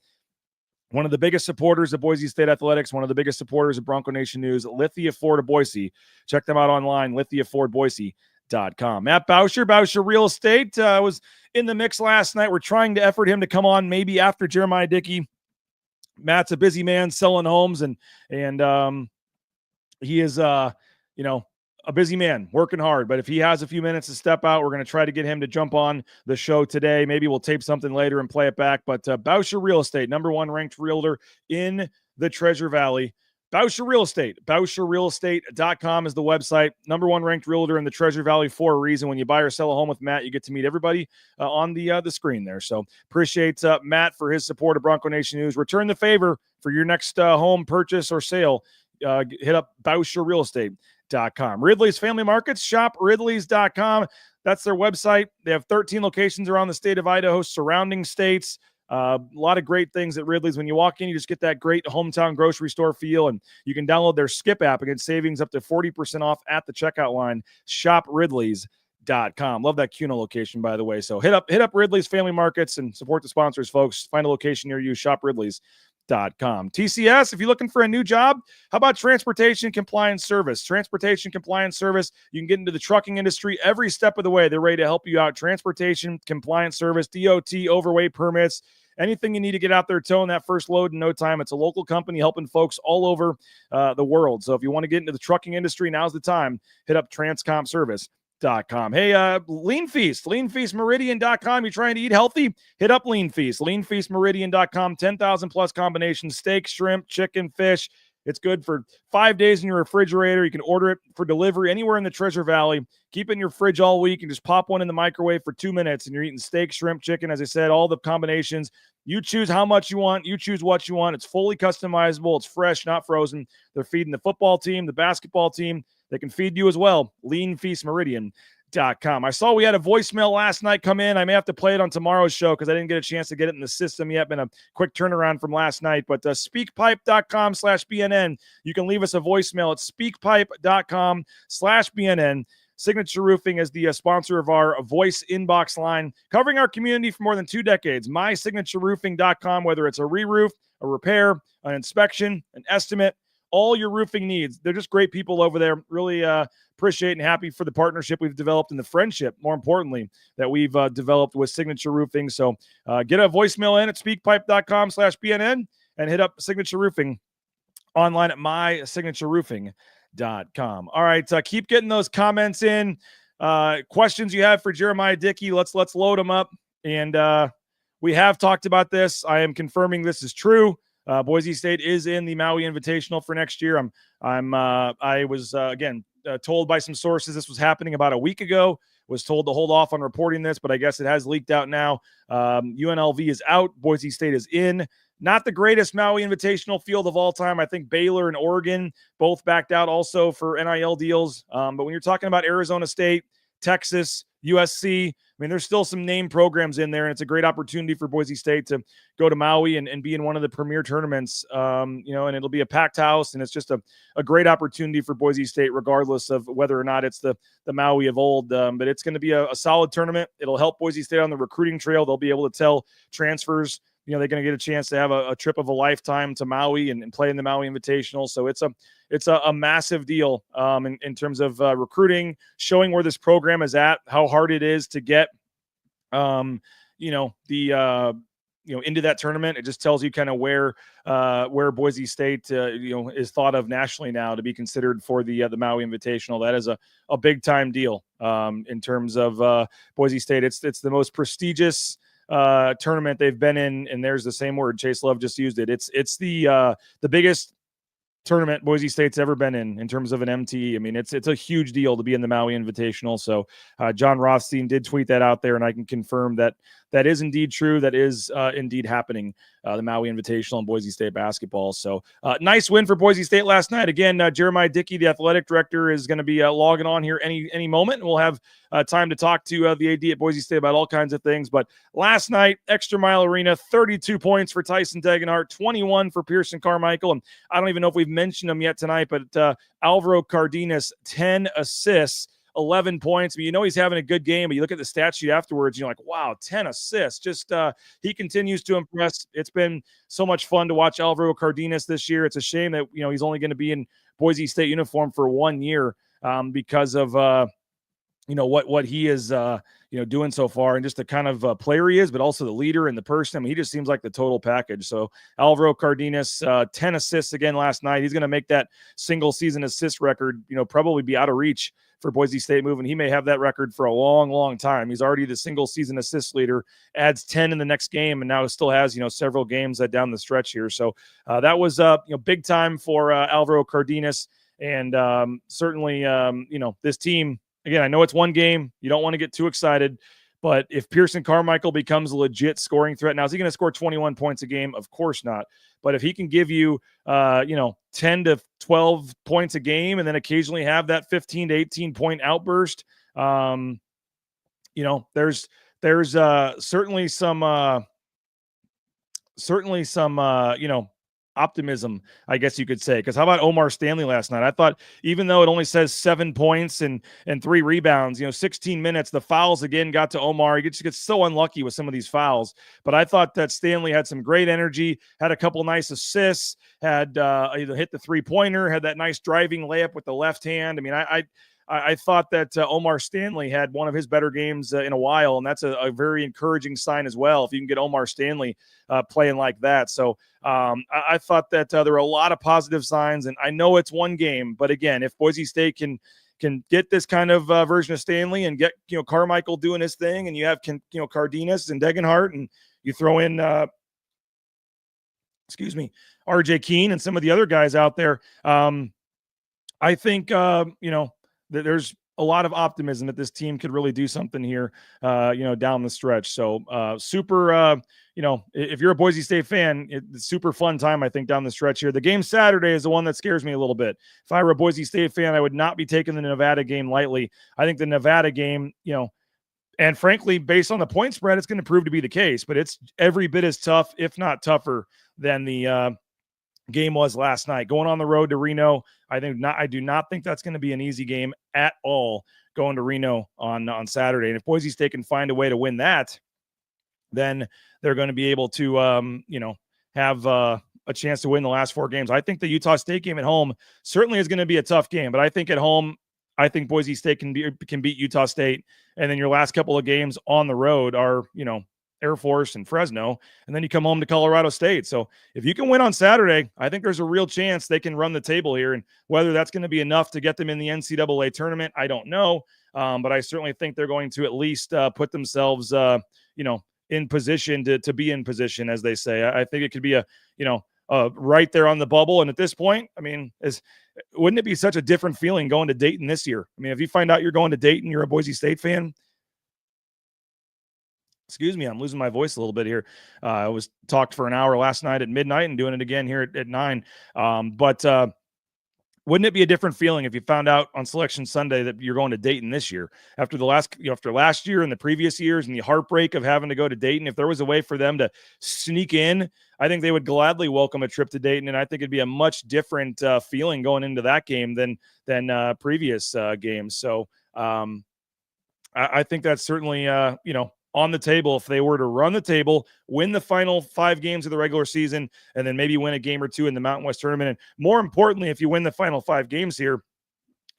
One of the biggest supporters of Boise State Athletics, one of the biggest supporters of Bronco Nation News, Lithia Ford of Boise. Check them out online, lithiafordboise.com. Matt Boucher Real Estate was in the mix last night. We're trying to effort him to come on maybe after Jeremiah Dickey. Matt's a busy man selling homes, and he is a busy man working hard. But if he has a few minutes to step out, we're going to try to get him to jump on the show today. Maybe we'll tape something later and play it back. But Boucher Real Estate, number 1 ranked realtor in the Treasure Valley. Boucher Real Estate, BoucherRealEstate.com is the website. Number 1 ranked realtor in the Treasure Valley for a reason. When you buy or sell a home with Matt, you get to meet everybody on the screen there. So appreciate Matt for his support of Bronco Nation News. Return the favor for your next home purchase or sale. Hit up BoucherRealEstate.com. Ridley's Family Markets, shop Ridley's.com. That's their website. They have 13 locations around the state of Idaho, surrounding states. A lot of great things at Ridley's. When you walk in, you just get that great hometown grocery store feel, and you can download their Skip app and get savings up to 40% off at the checkout line. Shop Ridley's.com. Love that Cuno location, by the way. So hit up Ridley's Family Markets and support the sponsors, folks. Find a location near you. Shop Ridley's.com. TCS, if you're looking for a new job, how about Transportation Compliance Service? Transportation Compliance Service, you can get into the trucking industry every step of the way. They're ready to help you out. Transportation Compliance Service, DOT, overweight permits, anything you need to get out there towing that first load in no time. It's a local company helping folks all over the world. So if you want to get into the trucking industry, now's the time. Hit up TransComService.com. Hey, Lean Feast, leanfeastmeridian.com. You're trying to eat healthy? Hit up Lean Feast, leanfeastmeridian.com. 10,000 plus combinations, steak, shrimp, chicken, fish. It's good for 5 days in your refrigerator. You can order it for delivery anywhere in the Treasure Valley. Keep it in your fridge all week and just pop one in the microwave for 2 minutes, and you're eating steak, shrimp, chicken. As I said, all the combinations. You choose how much you want. You choose what you want. It's fully customizable. It's fresh, not frozen. They're feeding the football team, the basketball team. They can feed you as well. LeanFeastMeridian.com. I saw we had a voicemail last night come in. I may have to play it on tomorrow's show because I didn't get a chance to get it in the system yet. Been a quick turnaround from last night. But speakpipe.com/BNN. You can leave us a voicemail at speakpipe.com/BNN. Signature Roofing is the sponsor of our voice inbox line, covering our community for more than 2 decades. MySignatureRoofing.com, whether it's a re-roof, a repair, an inspection, an estimate, all your roofing needs. They're just great people over there. Really appreciate and happy for the partnership we've developed and the friendship, more importantly, that we've developed with Signature Roofing. So get a voicemail in at speakpipe.com/BNN and hit up Signature Roofing online at mysignatureroofing.com. All right, keep getting those comments in. Questions you have for Jeremiah Dickey, let's load them up. And we have talked about this. I am confirming this is true. Boise State is in the Maui Invitational for next year. I was told by some sources this was happening about a week ago. Was told to hold off on reporting this, but I guess it has leaked out now. UNLV is out. Boise State is in. Not the greatest Maui Invitational field of all time. I think Baylor and Oregon both backed out also for NIL deals. But when you're talking about Arizona State, Texas, USC, I mean, there's still some name programs in there, and it's a great opportunity for Boise State to go to Maui and be in one of the premier tournaments, and it'll be a packed house, and it's just a great opportunity for Boise State, regardless of whether or not it's the Maui of old. But it's going to be a solid tournament. It'll help Boise State on the recruiting trail. They'll be able to tell transfers, they're going to get a chance to have a trip of a lifetime to Maui and play in the Maui Invitational. So it's a massive deal in terms of recruiting, showing where this program is at, how hard it is to get, into that tournament. It just tells you kind of where Boise State, is thought of nationally now to be considered for the Maui Invitational. That is a big time deal in terms of Boise State. It's the most prestigious tournament they've been in, and there's the same word Chase Love just used it. It's the biggest tournament Boise State's ever been in terms of an MTE. I mean, it's a huge deal to be in the Maui Invitational. So John Rothstein did tweet that out there, and I can confirm that is indeed true. That is indeed happening, the Maui Invitational and Boise State basketball. So nice win for Boise State last night. Again, Jeremiah Dickey, the athletic director, is going to be logging on here any moment. We'll have time to talk to the AD at Boise State about all kinds of things. But last night, Extra Mile Arena, 32 points for Tyson Degenhart, 21 for Pearson Carmichael. And I don't even know if we've mentioned them yet tonight, but Alvaro Cardenas, 10 assists, 11 points. I mean, you know he's having a good game, but you look at the stat sheet afterwards, you're like, wow, 10 assists. Just he continues to impress. It's been so much fun to watch Alvaro Cardenas this year. It's a shame that, you know, he's only going to be in Boise State uniform for 1 year because of you know what he is you know doing so far, and just the kind of player he is, but also the leader and the person. I mean, he just seems like the total package. So Alvaro Cardenas, 10 assists again last night. He's going to make that single season assist record, you know, probably be out of reach for Boise State moving. He may have that record for a long time. He's already the single season assist leader, adds 10 in the next game, and now still has, you know, several games down the stretch here. So that was you know, big time for Alvaro Cardenas, and certainly you know, this team. Again, I know it's one game. You don't want to get too excited, but if Pearson Carmichael becomes a legit scoring threat, now is he going to score 21 points a game? Of course not. But if he can give you, you know, 10 to 12 points a game, and then occasionally have that 15 to 18 point outburst, you know, there's certainly some, you know, optimism, I guess you could say. Because how about Omar Stanley last night? I thought, even though it only says 7 points and 3 rebounds, you know, 16 minutes, the fouls again got to Omar. He just gets so unlucky with some of these fouls. But I thought that Stanley had some great energy, had a couple nice assists, had either hit the 3-pointer, had that nice driving layup with the left hand. I mean, I thought that Omar Stanley had one of his better games in a while, and that's a very encouraging sign as well, if you can get Omar Stanley playing like that. So I thought that there were a lot of positive signs, and I know it's one game, but again, if Boise State can get this kind of version of Stanley and get, you know, Carmichael doing his thing, and you have, you know, Cardenas and Degenhart, and you throw in RJ Keene and some of the other guys out there, I think you know, there's a lot of optimism that this team could really do something here, you know, down the stretch. So super, you know, if you're a Boise State fan, it's super fun time, I think, down the stretch here. The game Saturday is the one that scares me a little bit. If I were a Boise State fan, I would not be taking the Nevada game lightly. I think the Nevada game, you know, and frankly, based on the point spread, it's going to prove to be the case, but it's every bit as tough, if not tougher, than the game was last night. Going on the road to Reno, I do not think that's going to be an easy game at all, going to Reno on Saturday. And if Boise State can find a way to win that, then they're going to be able to you know, have a chance to win the last 4 games. I think the Utah State game at home certainly is going to be a tough game, but I think at home, I think Boise State can beat Utah State, and then your last couple of games on the road are, you know, Air Force and Fresno, and then you come home to Colorado State. So if you can win on Saturday, I think there's a real chance they can run the table here, and whether that's going to be enough to get them in the NCAA tournament, I don't know, but I certainly think they're going to at least put themselves, you know, in position to be in position, as they say. I think it could be a, you know, right there on the bubble, and at this point, I mean, wouldn't it be such a different feeling going to Dayton this year? I mean, if you find out you're going to Dayton, you're a Boise State fan. Excuse me, I'm losing my voice a little bit here. I was talked for an hour last night at midnight and doing it again here at 9. But wouldn't it be a different feeling if you found out on Selection Sunday that you're going to Dayton this year after after last year and the previous years and the heartbreak of having to go to Dayton? If there was a way for them to sneak in, I think they would gladly welcome a trip to Dayton, and I think it'd be a much different feeling going into that game than previous games. So I think that's certainly you know, on the table if they were to run the table, win the final 5 games of the regular season, and then maybe win a game or 2 in the Mountain West tournament. And more importantly, if you win the final 5 games here,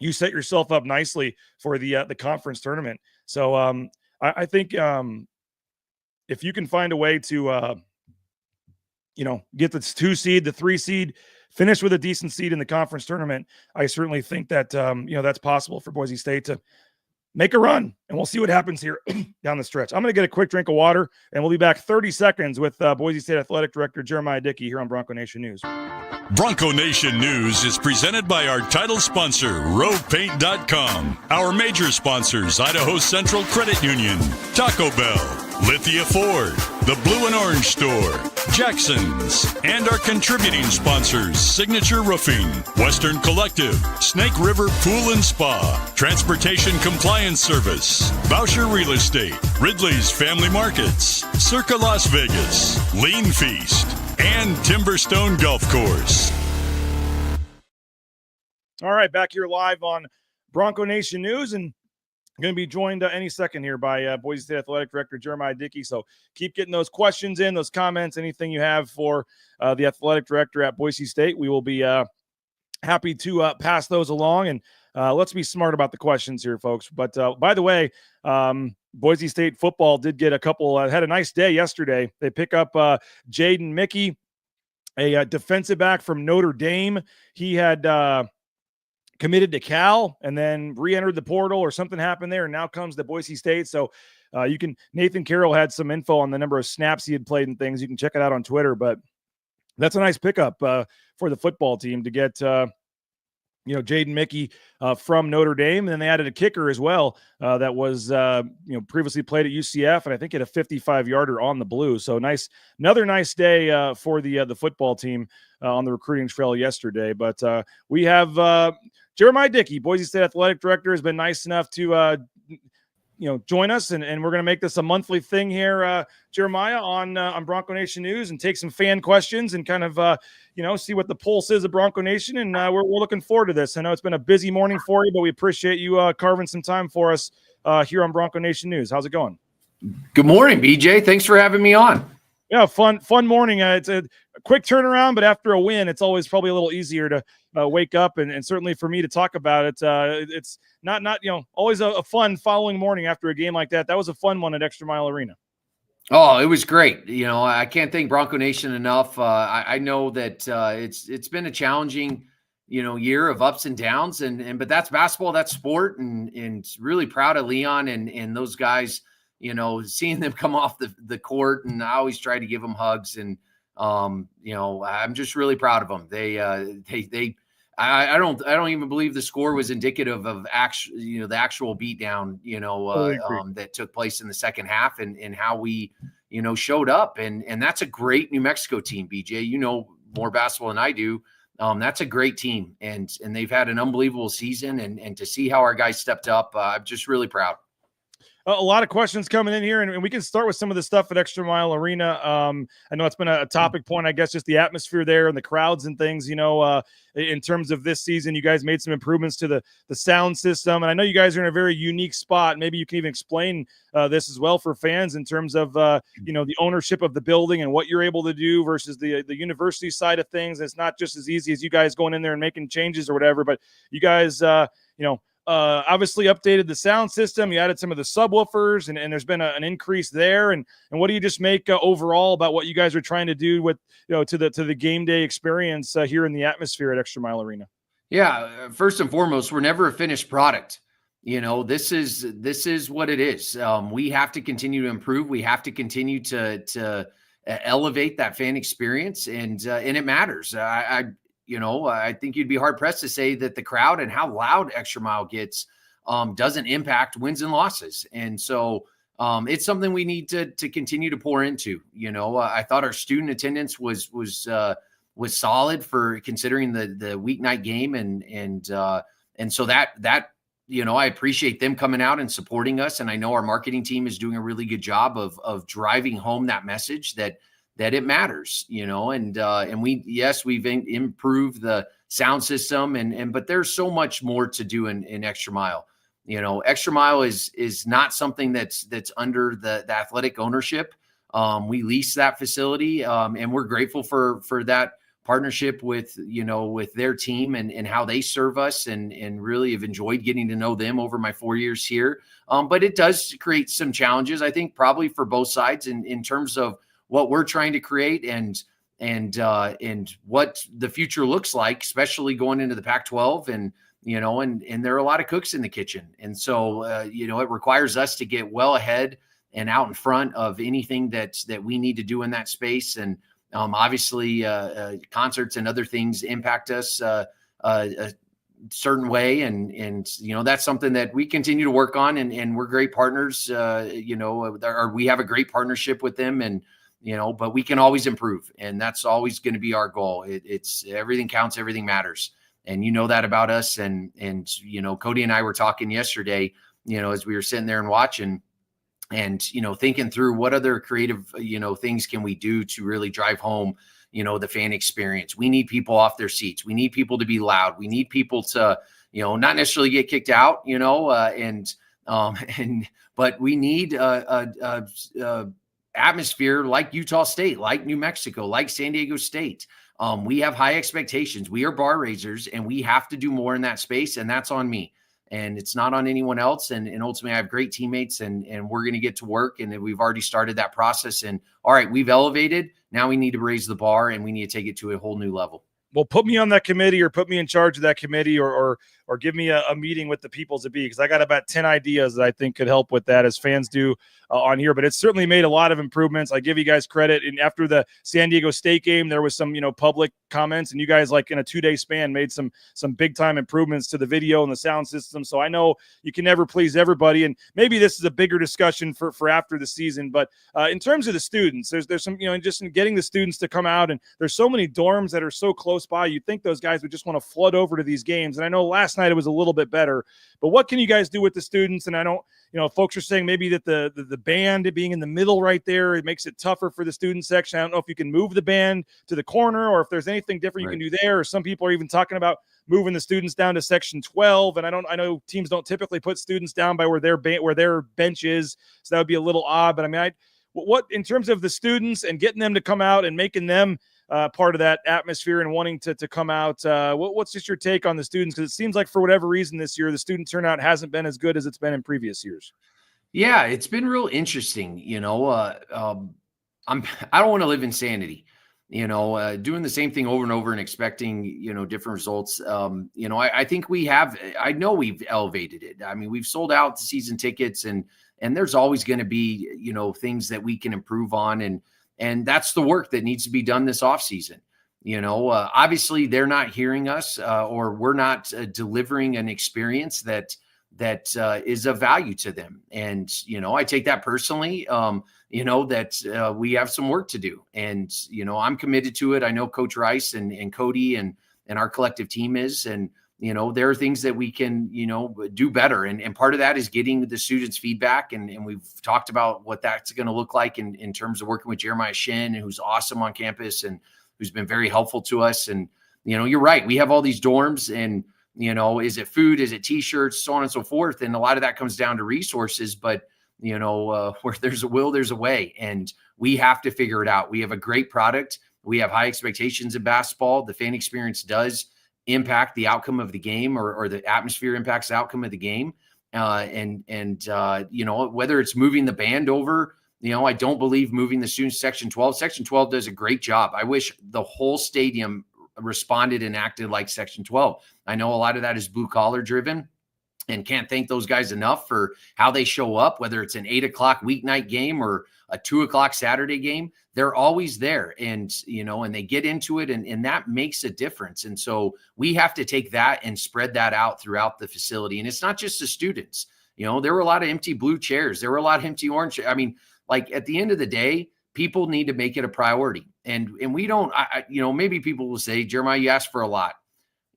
you set yourself up nicely for the conference tournament. So I think if you can find a way to you know, get the 2 seed, the 3 seed, finish with a decent seed in the conference tournament, I certainly think that you know, that's possible for Boise State to make a run, and we'll see what happens here down the stretch. I'm going to get a quick drink of water, and we'll be back 30 seconds with Boise State Athletic Director Jeremiah Dickey here on Bronco Nation News. Bronco Nation News is presented by our title sponsor, RowPaint.com. Our major sponsors, Idaho Central Credit Union, Taco Bell, Lithia Ford, the Blue and Orange Store, Jackson's, and our contributing sponsors, Signature Roofing, Western Collective, Snake River Pool and Spa, Transportation Compliance Service, Boucher Real Estate, Ridley's Family Markets, Circa Las Vegas, Lean Feast, and Timberstone Golf Course. All right, back here live on Bronco Nation News, and I'm going to be joined any second here by Boise State Athletic Director Jeremiah Dickey. So keep getting those questions in, those comments, anything you have for the athletic director at Boise State. We will be happy to pass those along, and let's be smart about the questions here, folks. But by the way, Boise State football did get a couple, had a nice day yesterday. They pick up Jaden Mickey, a defensive back from Notre Dame. He had committed to Cal and then re-entered the portal, or something happened there, and now comes to Boise State. So Nathan Carroll had some info on the number of snaps he had played and things. You can check it out on Twitter, but that's a nice pickup for the football team to get Jaden Mickey from Notre Dame. And then they added a kicker as well that was previously played at UCF, and I think hit a 55-yarder on the Blue. So another nice day for the football team on the recruiting trail yesterday. But we have Jeremiah Dickey, Boise State Athletic Director, has been nice enough to join us, and we're going to make this a monthly thing here, Jeremiah, on Bronco Nation News, and take some fan questions and kind of see what the pulse is of Bronco Nation. And we're looking forward to this. I know it's been a busy morning for you, but we appreciate you carving some time for us here on Bronco Nation News. How's it going? Good morning, BJ. Thanks for having me on. Yeah, fun morning. It's a quick turnaround, but after a win, it's always probably a little easier to wake up, and certainly for me to talk about it. It's not always a fun following morning after a game like that. That was a fun one at Extra Mile Arena. Oh, it was great. I can't thank Bronco Nation enough. I know that it's been a challenging year of ups and downs, but that's basketball, that's sport, and really proud of Leon and those guys. Seeing them come off the court, and I always try to give them hugs, and I'm just really proud of them. I don't even believe the score was indicative of the actual beatdown, that took place in the second half, and how we, showed up, and that's a great New Mexico team, BJ. More basketball than I do. That's a great team, and they've had an unbelievable season, and to see how our guys stepped up, I'm just really proud. A lot of questions coming in here, and we can start with some of the stuff at Extra Mile Arena. I know it's been a topic point, I guess, just the atmosphere there and the crowds and things. In terms of this season, you guys made some improvements to the sound system, and I know you guys are in a very unique spot. Maybe you can even explain this as well for fans in terms of the ownership of the building and what you're able to do versus the university side of things. It's not just as easy as you guys going in there and making changes or whatever, but you guys, obviously updated the sound system. You added some of the subwoofers, and there's been an increase there. And what do you just make overall about what you guys are trying to do with, to the game day experience here in the atmosphere at Extra Mile Arena? Yeah. First and foremost, we're never a finished product. This is what it is. We have to continue to improve. We have to continue to elevate that fan experience, and it matters. I think you'd be hard pressed to say that the crowd and how loud Extra Mile gets doesn't impact wins and losses. And so it's something we need to continue to pour into. I thought our student attendance was solid for considering the weeknight game. And so that I appreciate them coming out and supporting us. And I know our marketing team is doing a really good job of driving home that message that it matters, and we've improved the sound system, but there's so much more to do in Extra Mile. Extra Mile is not something that's under the athletic ownership. We lease that facility, and we're grateful for that partnership with their team and how they serve us, and really have enjoyed getting to know them over my 4 years here. But it does create some challenges, I think, probably for both sides in terms of what we're trying to create and what the future looks like, especially going into the Pac-12 and there are a lot of cooks in the kitchen. And so, it requires us to get well ahead and out in front of anything that we need to do in that space. And obviously concerts and other things impact us a certain way. And that's something that we continue to work on, and we're great partners, or we have a great partnership with them, and, but we can always improve, and that's always going to be our goal. It's everything counts, everything matters. And that about us. And Cody and I were talking yesterday, as we were sitting there and watching, and, thinking through what other creative, things can we do to really drive home, the fan experience. We need people off their seats. We need people to be loud. We need people to, not necessarily get kicked out, but we need a atmosphere like Utah State, like New Mexico, like San Diego State. We have high expectations. We are bar raisers, and we have to do more in that space. And that's on me, and it's not on anyone else. And ultimately I have great teammates, and we're going to get to work. And we've already started that process, and all right, we've elevated. Now we need to raise the bar, and we need to take it to a whole new level. Well, put me on that committee, or put me in charge of that committee, or give me a meeting with the peoples to be, because I got about 10 ideas that I think could help with that, as fans do on here. But it's certainly made a lot of improvements. I give you guys credit. And after the San Diego State game, there was some, public comments, and you guys, like in a 2-day span, made some big time improvements to the video and the sound system. So I know you can never please everybody, and maybe this is a bigger discussion for after the season. But in terms of the students, there's some, just in getting the students to come out, and there's so many dorms that are so close by. You'd think those guys would just want to flood over to these games. And I know last night it was a little bit better, but what can you guys do with the students? And I don't, folks are saying maybe that the band being in the middle right there, it makes it tougher for the student section. I don't know if you can move the band to the corner, or if there's anything different you can do there. Or some people are even talking about moving the students down to section 12. And I know teams don't typically put students down by where their bench is, so that would be a little odd. But I mean, what in terms of the students and getting them to come out and making them part of that atmosphere and wanting to come out, what's just your take on the students? Because it seems like for whatever reason this year, the student turnout hasn't been as good as it's been in previous years. Yeah, it's been real interesting. I don't want to live in sanity, doing the same thing over and over and expecting, different results. I think I know we've elevated it. I mean, we've sold out season tickets, and there's always going to be, things that we can improve on. And that's the work that needs to be done this offseason. Obviously they're not hearing us, or we're not delivering an experience that is of value to them. And, I take that personally, that we have some work to do, and, I'm committed to it. I know Coach Rice and Cody and our collective team is, and, there are things that we can, do better. And part of that is getting the students' feedback. And we've talked about what that's going to look like in terms of working with Jeremiah Shin, who's awesome on campus and who's been very helpful to us. And, you're right. We have all these dorms, and, is it food? Is it t-shirts, so on and so forth? And a lot of that comes down to resources, but, where there's a will, there's a way, and we have to figure it out. We have a great product. We have high expectations in basketball. The fan experience does impact the outcome of the game, or the atmosphere impacts the outcome of the game. Whether it's moving the band over, I don't believe moving the students section 12. Section 12 does a great job. I wish the whole stadium responded and acted like section 12. I know a lot of that is blue collar driven, and can't thank those guys enough for how they show up, whether it's an 8:00 weeknight game or a 2:00 Saturday game. They're always there, and, and they get into it, and that makes a difference. And so we have to take that and spread that out throughout the facility. And it's not just the students. There were a lot of empty blue chairs. There were a lot of empty orange. I mean, like, at the end of the day, people need to make it a priority. And we don't, maybe people will say, Jeremiah, you asked for a lot.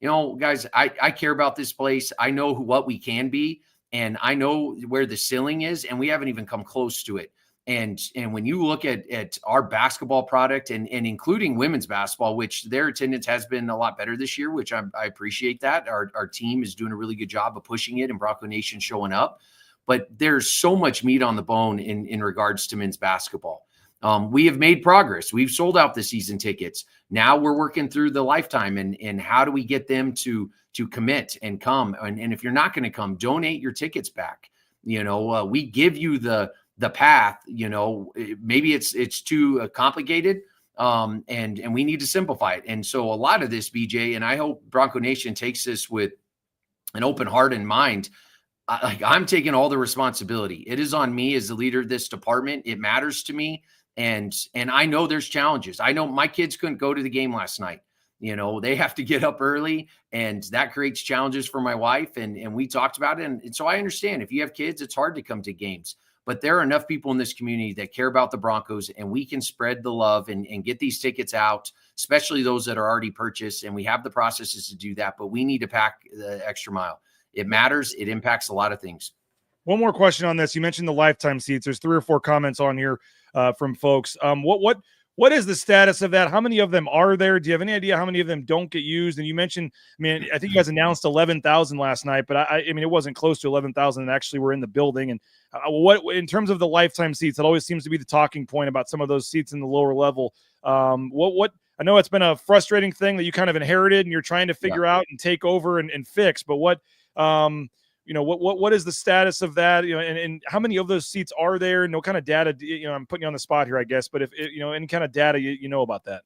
Guys, I care about this place. I know what we can be, and I know where the ceiling is, and we haven't even come close to it. And when you look at our basketball product, and including women's basketball, which their attendance has been a lot better this year, which I appreciate that. Our team is doing a really good job of pushing it, and Bronco Nation showing up. But there's so much meat on the bone in regards to men's basketball. We have made progress. We've sold out the season tickets. Now we're working through the lifetime, and how do we get them to commit and come? And if you're not going to come, donate your tickets back. We give you the path. Maybe it's too complicated, and we need to simplify it. And so a lot of this, BJ, and I hope Bronco Nation takes this with an open heart and mind, I'm taking all the responsibility. It is on me as the leader of this department. It matters to me. And I know there's challenges. I know my kids couldn't go to the game last night. They have to get up early, and that creates challenges for my wife. And we talked about it. And so I understand if you have kids, it's hard to come to games, but there are enough people in this community that care about the Broncos, and we can spread the love and get these tickets out, especially those that are already purchased. And we have the processes to do that, but we need to pack the extra mile. It matters. It impacts a lot of things. One more question on this. You mentioned the lifetime seats. There's 3 or 4 comments on here from folks. What is the status of that? How many of them are there? Do you have any idea how many of them don't get used? And you mentioned, I think you guys announced 11,000 last night, but I mean, it wasn't close to 11,000 that actually were in the building. And what, in terms of the lifetime seats, it always seems to be the talking point about some of those seats in the lower level. I know it's been a frustrating thing that you kind of inherited and you're trying to figure out and take over and fix, but what is the status of that? And how many of those seats are there? And what kind of data? I'm putting you on the spot here, I guess. But if any kind of data you know about that.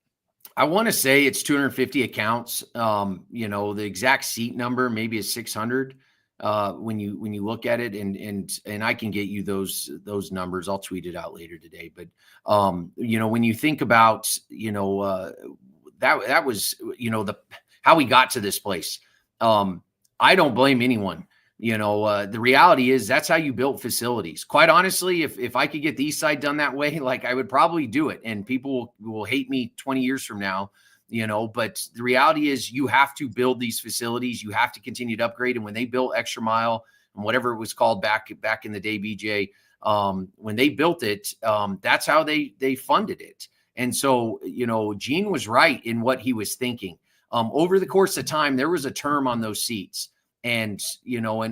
I want to say it's 250 accounts. The exact seat number maybe is 600. When you look at it, and I can get you those numbers. I'll tweet it out later today. But when you think about that was how we got to this place. I don't blame anyone. The reality is that's how you build facilities. Quite honestly, if I could get the East Side done that way, like I would probably do it, and people will hate me 20 years from now, but the reality is you have to build these facilities. You have to continue to upgrade. And when they built Extra Mile and whatever it was called back in the day, BJ, when they built it, that's how they funded it. And so, Gene was right in what he was thinking. Over the course of time, there was a term on those seats. And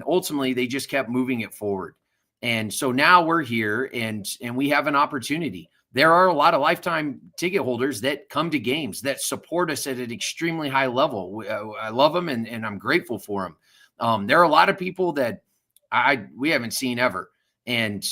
ultimately they just kept moving it forward. And so now we're here and we have an opportunity. There are a lot of lifetime ticket holders that come to games that support us at an extremely high level. I love them and I'm grateful for them. There are a lot of people that we haven't seen ever. And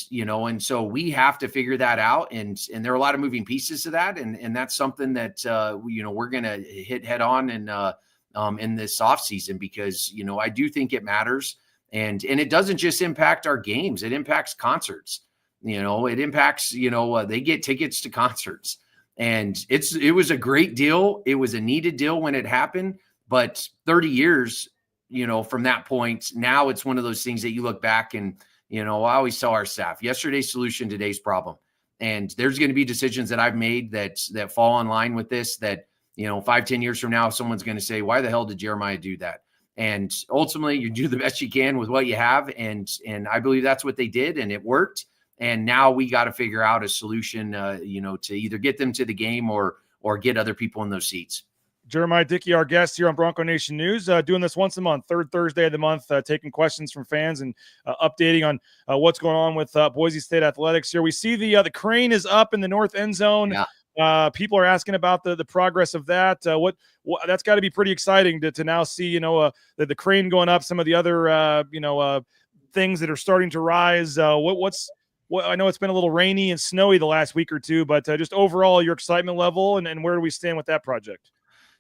so we have to figure that out. And there are a lot of moving pieces to that. And that's something that, we're going to hit head on in this off season, because, I do think it matters. And it doesn't just impact our games. It impacts concerts. It impacts, they get tickets to concerts, and it was a great deal. It was a needed deal when it happened, but 30 years, from that point, now it's one of those things that you look back and, I always tell our staff, yesterday's solution, today's problem. And there's going to be decisions that I've made that fall in line with this, that, 5-10 years from now, someone's going to say, why the hell did Jeremiah do that? And ultimately you do the best you can with what you have. And I believe that's what they did, and it worked. And now we got to figure out a solution, to either get them to the game or get other people in those seats. Jeremiah Dickey, our guest here on Bronco Nation News, doing this once a month, third Thursday of the month, taking questions from fans and updating on what's going on with Boise State athletics here. We see the crane is up in the north end zone. Yeah. People are asking about the progress of that. What that's got to be pretty exciting to now see, the crane going up, some of the other, things that are starting to rise. I know it's been a little rainy and snowy the last week or two, but just overall your excitement level and where do we stand with that project?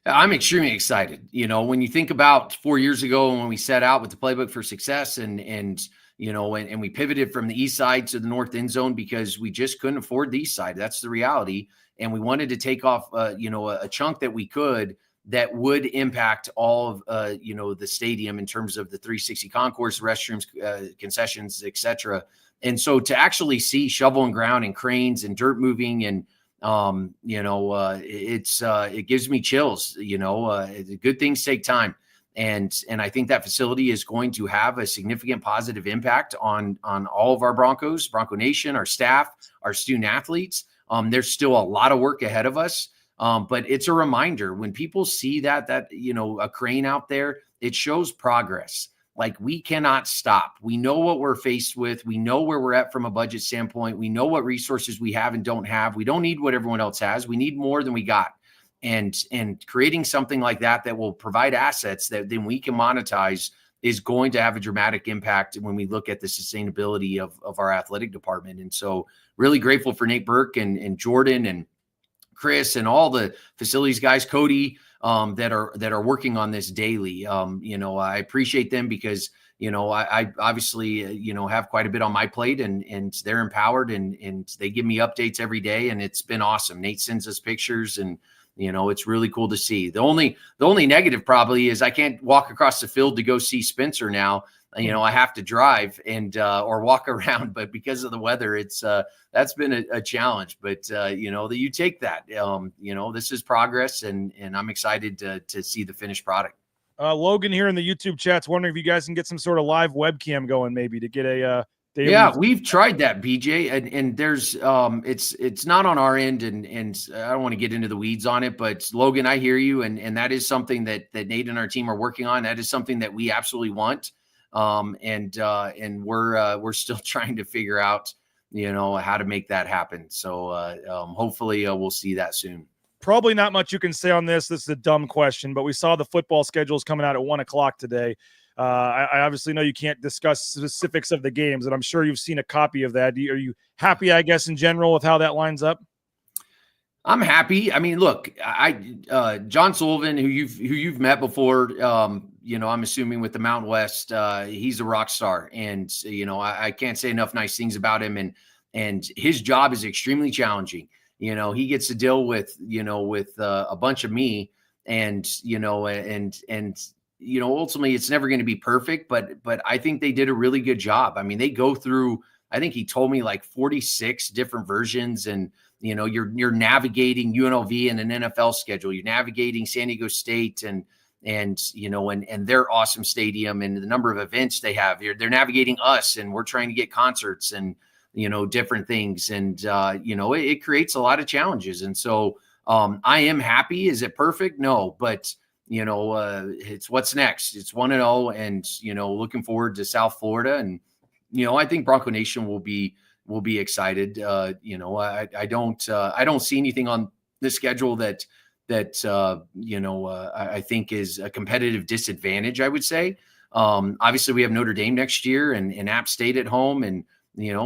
I'm extremely excited. When you think about 4 years ago when we set out with the playbook for success and we pivoted from the east side to the north end zone because we just couldn't afford the east side. That's the reality. And we wanted to take off, a chunk that we could that would impact all of, the stadium in terms of the 360 concourse, restrooms, concessions, et cetera. And so to actually see shovel and ground and cranes and dirt moving and, it gives me chills, good things take time. And I think that facility is going to have a significant positive impact on all of our Broncos, Bronco Nation, our staff, our student athletes. There's still a lot of work ahead of us. But it's a reminder when people see that, a crane out there, it shows progress. Like, we cannot stop. We know what we're faced with. We know where we're at from a budget standpoint. We know what resources we have and don't have. We don't need what everyone else has. We need more than we got. And creating something like that will provide assets that then we can monetize is going to have a dramatic impact when we look at the sustainability of our athletic department. And so really grateful for Nate Burke and Jordan and Chris and all the facilities guys, Cody, that are working on this daily. I appreciate them because I obviously have quite a bit on my plate, and they're empowered and they give me updates every day, and it's been awesome. Nate sends us pictures, and it's really cool to see. The only negative probably is I can't walk across the field to go see Spencer now. I have to drive and or walk around, but because of the weather, it's that's been a challenge. But that you take that. This is progress, and I'm excited to see the finished product. Logan here in the YouTube chat's wondering if you guys can get some sort of live webcam going, maybe to get a daily. Yeah, we've tried that, BJ, and there's it's not on our end, and I don't want to get into the weeds on it, but Logan, I hear you, and that is something that Nate and our team are working on. That is something that we absolutely want. And we're still trying to figure out, how to make that happen. So, hopefully we'll see that soon. Probably not much you can say on this. This is a dumb question, but we saw the football schedules coming out at 1:00 today. I obviously know you can't discuss specifics of the games, and I'm sure you've seen a copy of that. Are you happy, I guess, in general with how that lines up? I'm happy. I mean, look, John Sullivan, who you've met before, I'm assuming with the Mountain West, he's a rock star, and I can't say enough nice things about him, and his job is extremely challenging. He gets to deal with a bunch of me, and ultimately it's never going to be perfect, but I think they did a really good job. I mean, they go through, I think he told me like 46 different versions, and you're navigating UNLV and an NFL schedule. You're navigating San Diego State and their awesome stadium and the number of events they have. They're navigating us, and we're trying to get concerts and different things, and it creates a lot of challenges. And so I am happy. Is it perfect? No, but it's what's next. It's 1-0, and looking forward to South Florida, and I think Bronco Nation will be excited. I don't see anything on the schedule that I think is a competitive disadvantage, I would say. Obviously we have Notre Dame next year and App State at home, and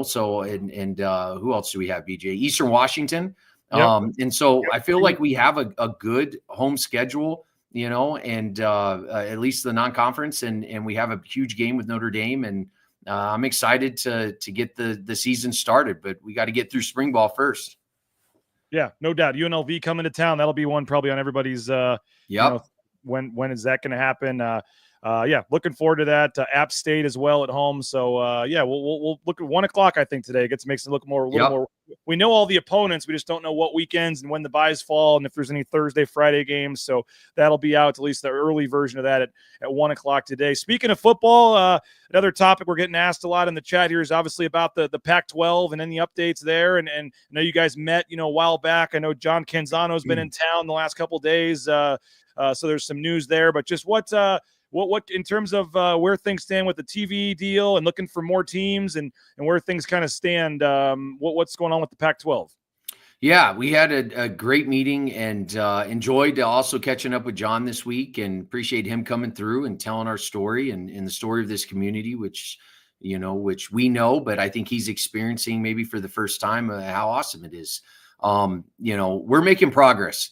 so who else do we have, BJ? Eastern Washington. Yep. And so I feel like we have a good home schedule, and at least the non-conference, and we have a huge game with Notre Dame, and I'm excited to get the season started, but we got to get through spring ball first. Yeah, no doubt. UNLV coming to town. That'll be one probably on everybody's when is that going to happen? Looking forward to that. App State as well at home. So we'll look at 1:00. I think today it makes it look more. We know all the opponents. We just don't know what weekends and when the buys fall, and if there's any Thursday, Friday games. So that'll be out, at least the early version of that at 1:00 today. Speaking of football, another topic we're getting asked a lot in the chat here is obviously about the Pac-12 and any updates there. And I know you guys met a while back. I know John Canzano's been in town the last couple of days, so there's some news there. But just what in terms of where things stand with the TV deal and looking for more teams and where things kind of stand, what's going on with the Pac-12? Yeah, we had a great meeting, and enjoyed also catching up with John this week, and appreciate him coming through and telling our story and the story of this community, which we know, but I think he's experiencing maybe for the first time how awesome it is. We're making progress.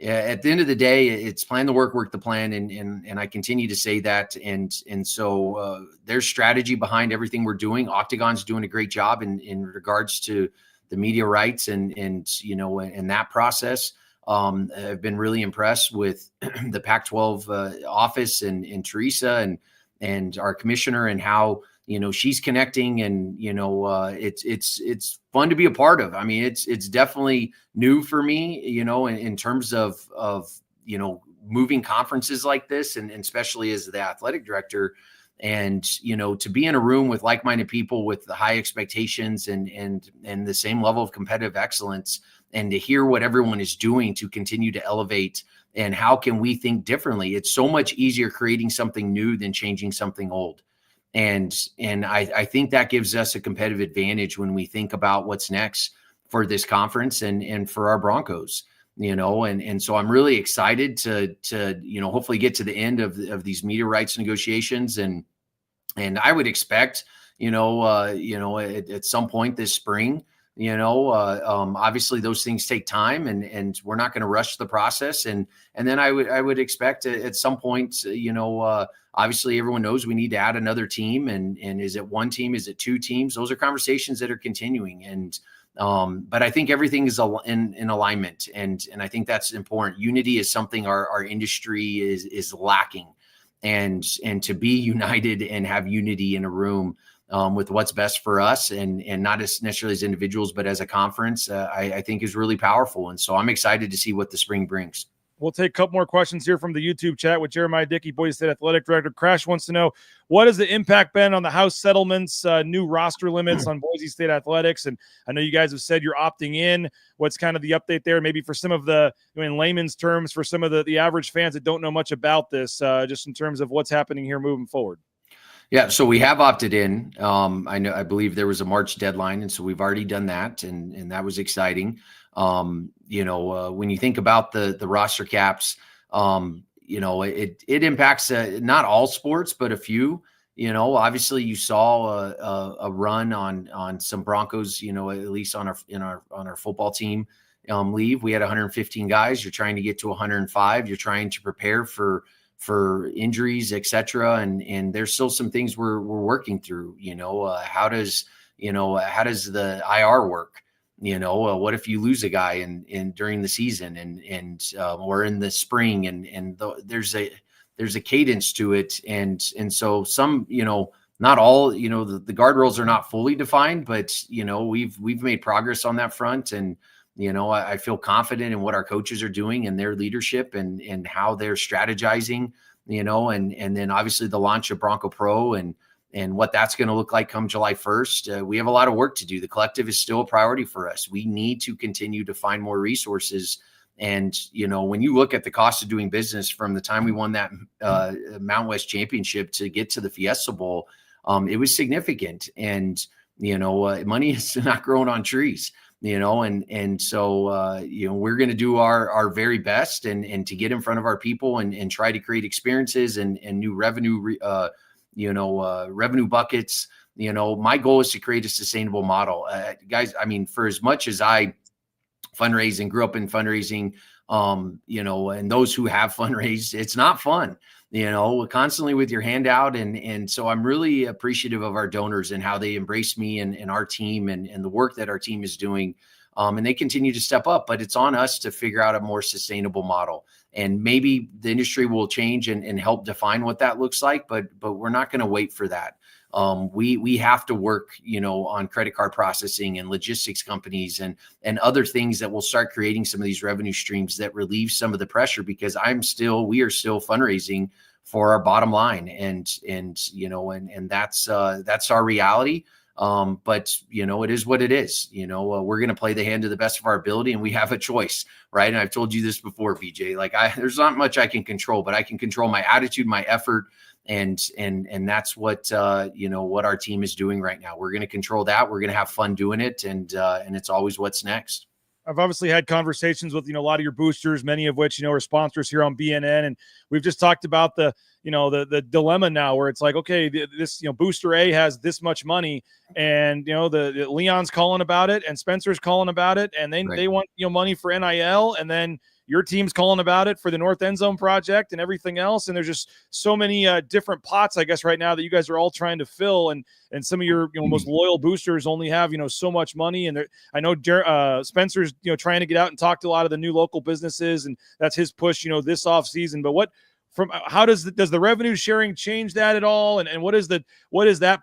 At the end of the day, it's plan the work the plan, and I continue to say that. And so there's strategy behind everything we're doing. Octagon's doing a great job in regards to the media rights and that process. I've been really impressed with the Pac-12 office and Teresa and our commissioner, and how she's connecting, and it's fun to be a part of. I mean, it's definitely new for me, in terms of moving conferences like this, and especially as the athletic director, and to be in a room with like-minded people with the high expectations and the same level of competitive excellence, and to hear what everyone is doing to continue to elevate, and how can we think differently. It's so much easier creating something new than changing something old. And I think that gives us a competitive advantage when we think about what's next for this conference and for our Broncos, and so I'm really excited to hopefully get to the end of these media rights negotiations. And I would expect, at some point this spring, Obviously those things take time, and we're not going to rush the process. And then I would expect at some point, obviously everyone knows we need to add another team, and is it one team? Is it two teams? Those are conversations that are continuing. And but I think everything is in alignment, and I think that's important. Unity is something our industry is lacking, and to be united and have unity in a room with what's best for us, and not as necessarily as individuals, but as a conference, I think is really powerful. And so I'm excited to see what the spring brings. We'll take a couple more questions here from the YouTube chat with Jeremiah Dickey, Boise State Athletic Director. Crash wants to know, what has the impact been on the House settlements, new roster limits on Boise State Athletics? And I know you guys have said you're opting in. What's kind of the update there? Maybe for some of the, in layman's terms, for some of the average fans that don't know much about this, just in terms of what's happening here moving forward. Yeah, so we have opted in. I believe there was a March deadline, and so we've already done that, and that was exciting. When you think about the roster caps, it impacts not all sports, but a few. Obviously you saw a run on some Broncos, at least on our football team leave. We had 115 guys. You're trying to get to 105. You're trying to prepare for injuries, et cetera. And there's still some things we're working through. How does the IR work? What if you lose a guy in during the season and or in the spring, and there's a cadence to it. And so some, not all, the guardrails are not fully defined, but we've made progress on that front. And I feel confident in what our coaches are doing and their leadership and how they're strategizing, and then obviously the launch of Bronco Pro and what that's going to look like come July 1st. We have a lot of work to do. The collective is still a priority for us. We need to continue to find more resources. And, when you look at the cost of doing business from the time we won that Mountain West Championship to get to the Fiesta Bowl, it was significant. And, money is not growing on trees. And so we're going to do our very best and to get in front of our people and try to create experiences and new revenue, revenue buckets. My goal is to create a sustainable model. Guys, for as much as I fundraise and grew up in fundraising, and those who have fundraised, it's not fun, constantly with your hand out. And so I'm really appreciative of our donors and how they embrace me and our team and the work that our team is doing. And they continue to step up, but it's on us to figure out a more sustainable model. And maybe the industry will change and help define what that looks like, but we're not going to wait for that. We have to work, on credit card processing and logistics companies and other things that will start creating some of these revenue streams that relieve some of the pressure, because we are still fundraising for our bottom line. And that's our reality. But it is what it is. We're going to play the hand to the best of our ability, and we have a choice, right? And I've told you this before, BJ, there's not much I can control, but I can control my attitude, my effort. And that's what our team is doing right now. We're going to control that. We're going to have fun doing it. And it's always what's next. I've obviously had conversations with, a lot of your boosters, many of which, are sponsors here on BNN. And we've just talked about the dilemma now where it's like, okay, this, booster A has this much money and, the Leon's calling about it and Spencer's calling about it. And they want, money for NIL. And then your team's calling about it for the North End Zone project and everything else. And there's just so many different pots, I guess, right now that you guys are all trying to fill. And some of your most loyal boosters only have, so much money. And I know Spencer's, trying to get out and talk to a lot of the new local businesses. And that's his push, this off season. But how does the revenue sharing change that at all? And what is that,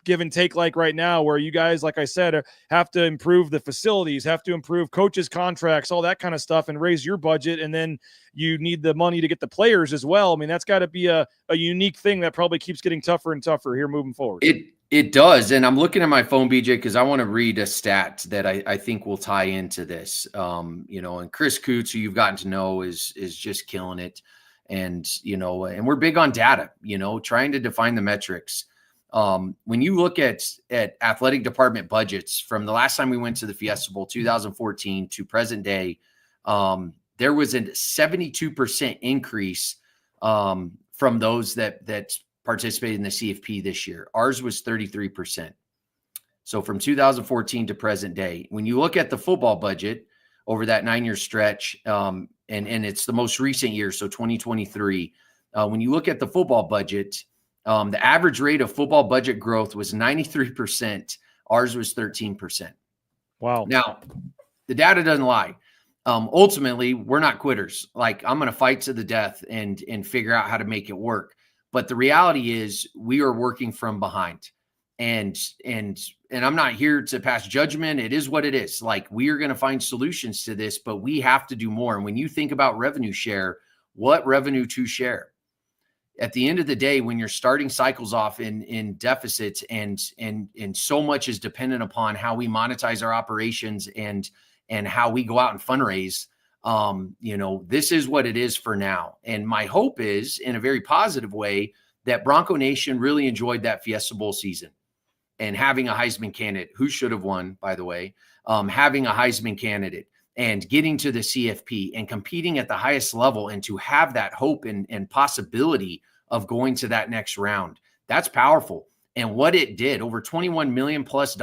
give and take like right now, where you guys, like I said, have to improve the facilities, have to improve coaches' contracts, all that kind of stuff, and raise your budget. And then you need the money to get the players as well. That's got to be a unique thing that probably keeps getting tougher and tougher here moving forward. It does. And I'm looking at my phone, BJ, because I want to read a stat that I think will tie into this. And Chris Coots, who you've gotten to know, is just killing it. And, and we're big on data, trying to define the metrics. When you look at athletic department budgets from the last time we went to the Fiesta Bowl, 2014 to present day, there was a 72% increase from those that participated in the CFP this year. Ours was 33%. So from 2014 to present day, when you look at the football budget over that 9-year stretch, and it's the most recent year, so 2023, when you look at the football budget, the average rate of football budget growth was 93%. Ours was 13%. Wow. Now, the data doesn't lie. Ultimately, we're not quitters. Like, I'm going to fight to the death and figure out how to make it work. But the reality is we are working from behind. And I'm not here to pass judgment. It is what it is. Like, we are going to find solutions to this, but we have to do more. And when you think about revenue share, what revenue to share? At the end of the day, when you're starting cycles off in deficits and so much is dependent upon how we monetize our operations and how we go out and fundraise, this is what it is for now. And my hope is, in a very positive way, that Bronco Nation really enjoyed that Fiesta Bowl season and having a Heisman candidate who should have won, by the way, having a Heisman candidate and getting to the CFP and competing at the highest level, and to have that hope and possibility of going to that next round. That's powerful. And what it did, over $21 million plus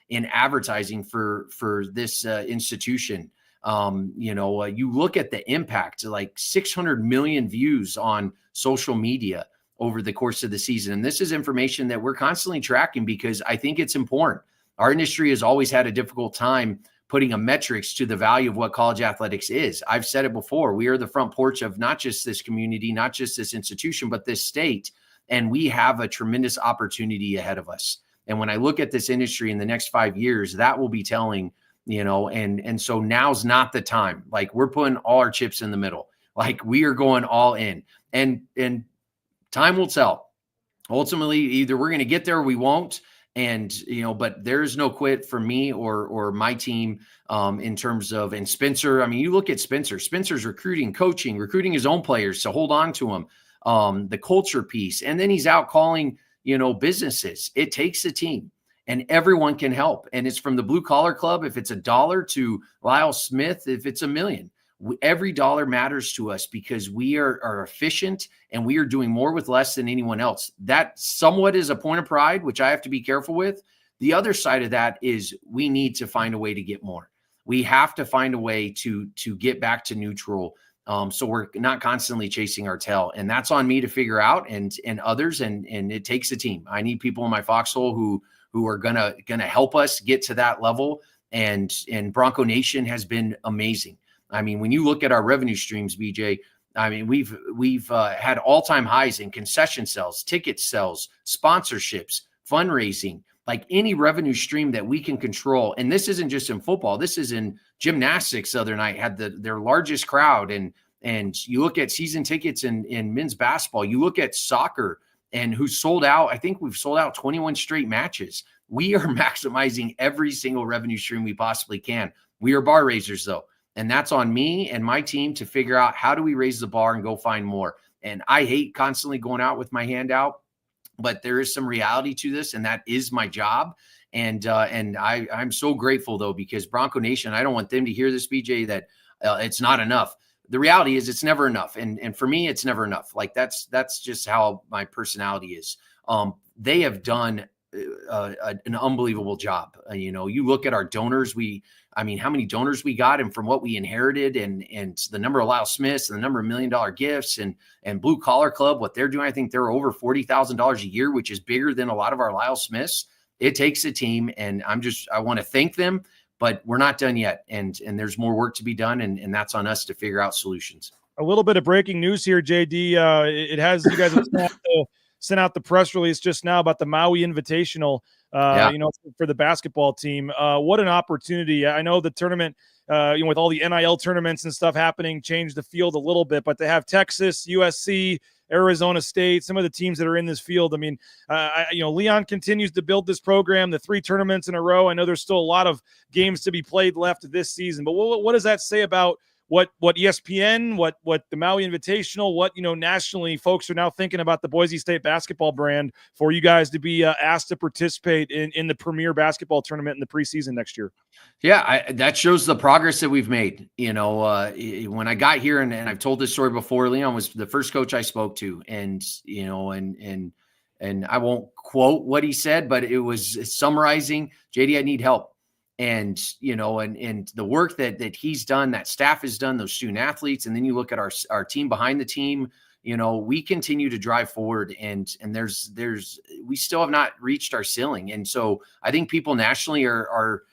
in advertising for this institution. You look at the impact, like 600 million views on social media over the course of the season. And this is information that we're constantly tracking because I think it's important. Our industry has always had a difficult time putting a metrics to the value of what college athletics is. I've said it before. We are the front porch of not just this community, not just this institution, but this state. And we have a tremendous opportunity ahead of us. And when I look at this industry in the next 5 years, that will be telling, and so now's not the time. Like, we're putting all our chips in the middle. Like, we are going all in, and time will tell. Ultimately, either we're going to get there or we won't. And, but there is no quit for me or my team in terms of, and Spencer, I mean, you look at Spencer's recruiting his own players to hold on to him, the culture piece. And then he's out calling, businesses. It takes a team, and everyone can help. And it's from the blue collar club, if it's $1, to Lyle Smith, if it's $1 million. Every dollar matters to us because we are efficient and we are doing more with less than anyone else. That somewhat is a point of pride, which I have to be careful with. The other side of that is we need to find a way to get more. We have to find a way to get back to neutral. So we're not constantly chasing our tail, and that's on me to figure out, and others. And it takes a team. I need people in my foxhole who are gonna help us get to that level. And Bronco Nation has been amazing. I mean, when you look at our revenue streams, BJ, I mean, we've had all-time highs in concession sales, ticket sales, sponsorships, fundraising, like any revenue stream that we can control. And this isn't just in football. This is in gymnastics. The other night had their largest crowd. And you look at season tickets in men's basketball. You look at soccer, and who sold out. I think we've sold out 21 straight matches. We are maximizing every single revenue stream we possibly can. We are bar raisers, though. And that's on me and my team to figure out how do we raise the bar and go find more. And I hate constantly going out with my hand out, but there is some reality to this, and that is my job. And I'm so grateful, though, because Bronco Nation, I don't want them to hear this, BJ, that it's not enough. The reality is it's never enough. And for me, it's never enough. Like, that's just how my personality is. They have done an unbelievable job. You look at our donors, how many donors we got, and from what we inherited, and the number of Lyle Smiths and the number of $1 million gifts, and Blue Collar Club, what they're doing, I think they're over $40,000 a year, which is bigger than a lot of our Lyle Smiths. It takes a team, and I want to thank them, but we're not done yet. And there's more work to be done. And that's on us to figure out solutions. A little bit of breaking news here, JD. You guys have sent out the press release just now about the Maui Invitational, for the basketball team. What an opportunity. I know the tournament, with all the NIL tournaments and stuff happening, changed the field a little bit, but they have Texas, USC, Arizona State, some of the teams that are in this field. I mean, Leon continues to build this program, the 3 tournaments in a row. I know there's still a lot of games to be played left this season, but what does that say about what ESPN, what the Maui Invitational, nationally folks are now thinking about the Boise State basketball brand for you guys to be asked to participate in the premier basketball tournament in the preseason next year? Yeah, that shows the progress that we've made. When I got here, and I've told this story before, Leon was the first coach I spoke to, and and I won't quote what he said, but it was summarizing, JD, I need help. And, and the work that he's done, that staff has done, those student athletes. And then you look at our team behind the team, we continue to drive forward, and we still have not reached our ceiling. And so I think people nationally are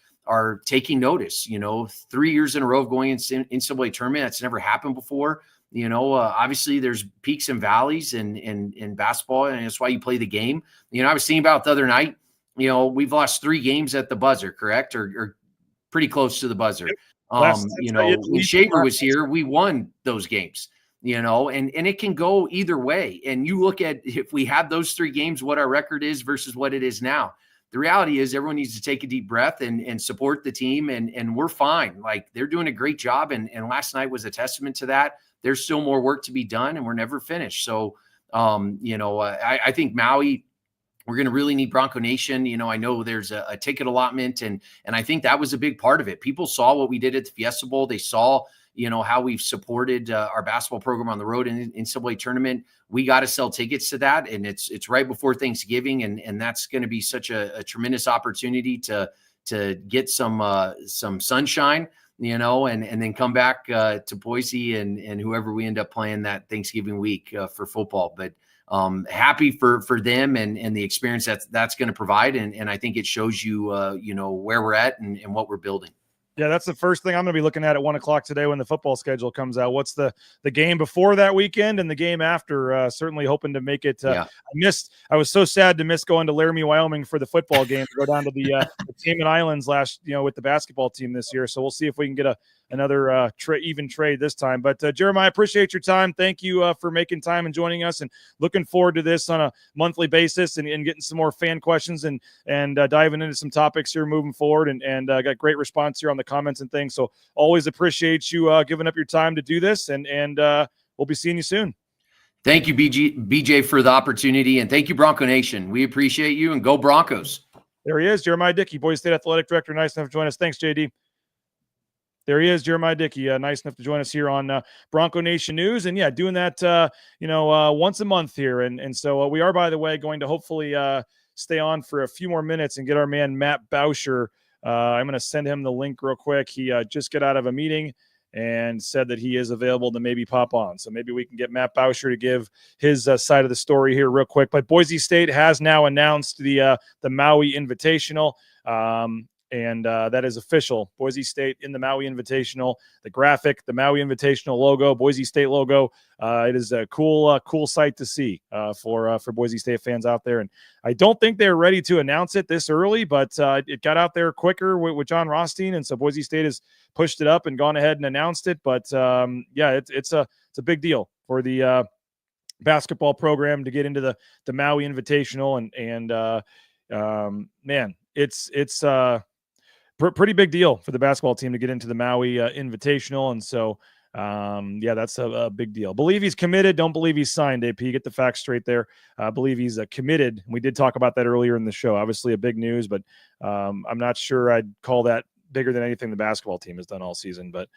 taking notice. 3 years in a row of going in NCAA tournament. That's never happened before. Obviously there's peaks and valleys in basketball, and that's why you play the game. I was thinking about the other night, we've lost 3 games at the buzzer, correct? Or pretty close to the buzzer. When Shaver was here, we won those games, and it can go either way. And you look at, if we had those 3 games, what our record is versus what it is now. The reality is everyone needs to take a deep breath and support the team, and we're fine. Like, they're doing a great job. And last night was a testament to that. There's still more work to be done, and we're never finished. So, I think Maui, we're going to really need Bronco Nation. I know there's a ticket allotment, and I think that was a big part of it. People saw what we did at the Fiesta Bowl. They saw, how we've supported our basketball program on the road in NCAA tournament. We got to sell tickets to that, and it's right before Thanksgiving, and that's going to be such a tremendous opportunity to get some sunshine, and then come back to Boise and whoever we end up playing that Thanksgiving week for football. But happy for them and the experience that's going to provide. And I think it shows you, where we're at and what we're building. Yeah, that's the first thing I'm going to be looking at 1:00 today when the football schedule comes out. What's the game before that weekend and the game after? Certainly hoping to make it. I was so sad to miss going to Laramie, Wyoming for the football game, to go down to the Cayman Islands with the basketball team this year. So we'll see if we can get another even trade this time. But Jeremiah, I appreciate your time. Thank you for making time and joining us, and looking forward to this on a monthly basis and getting some more fan questions and diving into some topics here moving forward. And got great response here on the comments and things. So always appreciate you giving up your time to do this, and we'll be seeing you soon. Thank you, BJ, for the opportunity, and thank you, Bronco Nation. We appreciate you, and go Broncos. There he is, Jeremiah Dickey, Boise State Athletic Director. Nice enough to join us. Thanks, JD. There he is, Jeremiah Dickey. Nice enough to join us here on Bronco Nation News. And doing that, once a month here. And so we are, by the way, going to hopefully stay on for a few more minutes and get our man Matt Bauscher. I'm going to send him the link real quick. He just got out of a meeting and said that he is available to maybe pop on. So maybe we can get Matt Bauscher to give his side of the story here real quick. But Boise State has now announced the Maui Invitational. And that is official. Boise State in the Maui Invitational, the graphic, the Maui Invitational logo, Boise State logo. It is a cool sight to see for Boise State fans out there. And I don't think they're ready to announce it this early, but it got out there quicker with John Rothstein. And so Boise State has pushed it up and gone ahead and announced it. But it's a big deal for the basketball program to get into the Maui Invitational. And man, it's pretty big deal for the basketball team to get into the Maui Invitational. And so, that's a big deal. Believe he's committed. Don't believe he's signed, AP. Get the facts straight there. Believe he's committed. We did talk about that earlier in the show. Obviously a big news, but I'm not sure I'd call that bigger than anything the basketball team has done all season. But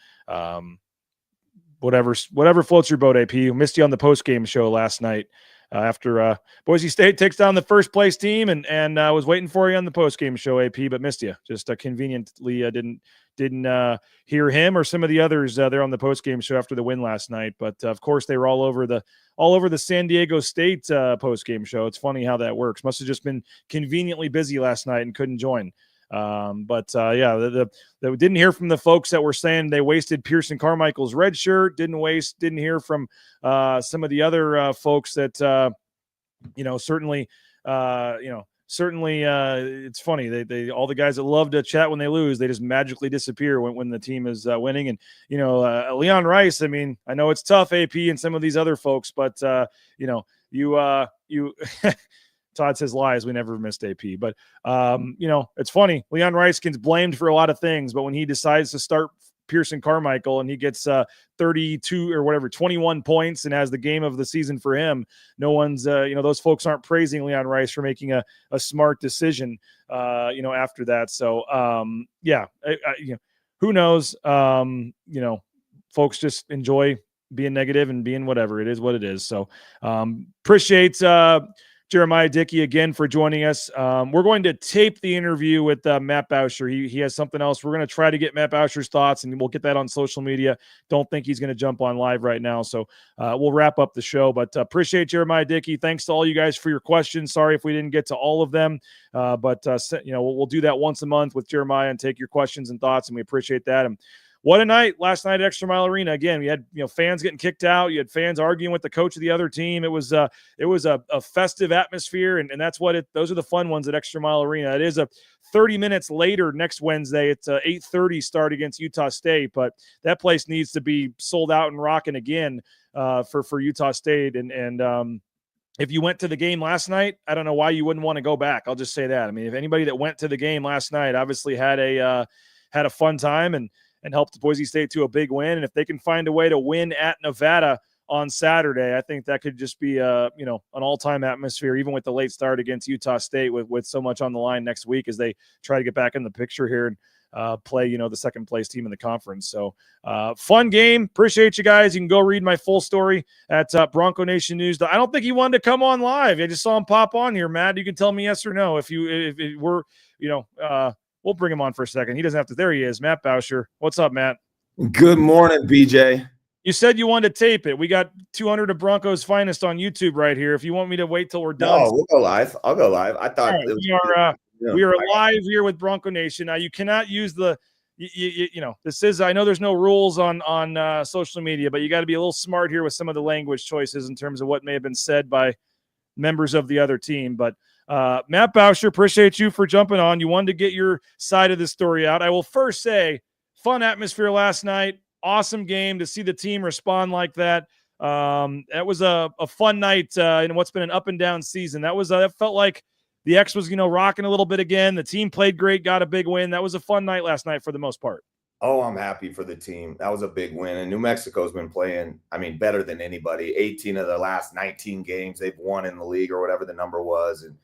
whatever floats your boat, AP. Missed you on the post-game show last night. After Boise State takes down the first place team, and was waiting for you on the post game show, AP, but missed you. Just conveniently didn't hear him or some of the others there on the post game show after the win last night. But of course, they were all over the San Diego State post game show. It's funny how that works. Must have just been conveniently busy last night and couldn't join. They didn't hear from the folks that were saying they wasted Pearson Carmichael's red shirt. Didn't hear from some of the other folks that certainly it's funny. They all the guys that love to chat when they lose, they just magically disappear when the team is winning. And Leon Rice, I mean, I know it's tough, AP, and some of these other folks, but you Todd says lies. We never missed AP, but it's funny. Leon Rice gets blamed for a lot of things, but when he decides to start Pearson Carmichael and he gets 32 or whatever, 21 points and has the game of the season for him, no one's, those folks aren't praising Leon Rice for making a smart decision, after that. So, who knows? Folks just enjoy being negative and being whatever. It is what it is. So, Jeremiah Dickey again for joining us. We're going to tape the interview with Matt Bauscher. He has something else. We're going to try to get Matt Bauscher's thoughts, and we'll get that on social media. Don't think he's going to jump on live right now, so we'll wrap up the show. But appreciate Jeremiah Dickey. Thanks to all you guys for your questions. Sorry if we didn't get to all of them, but we'll do that once a month with Jeremiah and take your questions and thoughts, and we appreciate that. And what a night last night at Extra Mile Arena. Again, we had fans getting kicked out. You had fans arguing with the coach of the other team. It was a festive atmosphere, and that's what those are the fun ones at Extra Mile Arena. It is a 30 minutes later next Wednesday. It's a 8:30 start against Utah State, but that place needs to be sold out and rocking again for Utah State. And if you went to the game last night, I don't know why you wouldn't want to go back. I'll just say that. I mean, if anybody that went to the game last night obviously had a fun time and helped Boise State to a big win. And if they can find a way to win at Nevada on Saturday, I think that could just be an all-time atmosphere, even with the late start against Utah State with so much on the line next week as they try to get back in the picture here and play, the second place team in the conference. So fun game. Appreciate you guys. You can go read my full story at Bronco Nation News. I don't think he wanted to come on live. I just saw him pop on here, Matt. You can tell me yes or no if it were, we'll bring him on for a second. He doesn't have to. There he is, Matt Bauscher. What's up, Matt? Good morning, BJ. You said you wanted to tape it. We got 200 of Broncos finest on YouTube right here. If you want me to wait till we're done. No, we'll go live. I'll go live. I thought we are live here with Bronco Nation. Now you cannot use this is, I know there's no rules on social media, but you got to be a little smart here with some of the language choices in terms of what may have been said by members of the other team. But Matt Bauscher, appreciate you for jumping on. You wanted to get your side of the story out. I will first say, fun atmosphere last night. Awesome game to see the team respond like that. That was a fun night in what's been an up and down season. That felt like the X was, rocking a little bit again. The team played great, got a big win. That was a fun night last night for the most part. Oh, I'm happy for the team. That was a big win. And New Mexico's been playing, better than anybody. 18 of the last 19 games they've won in the league or whatever the number was. And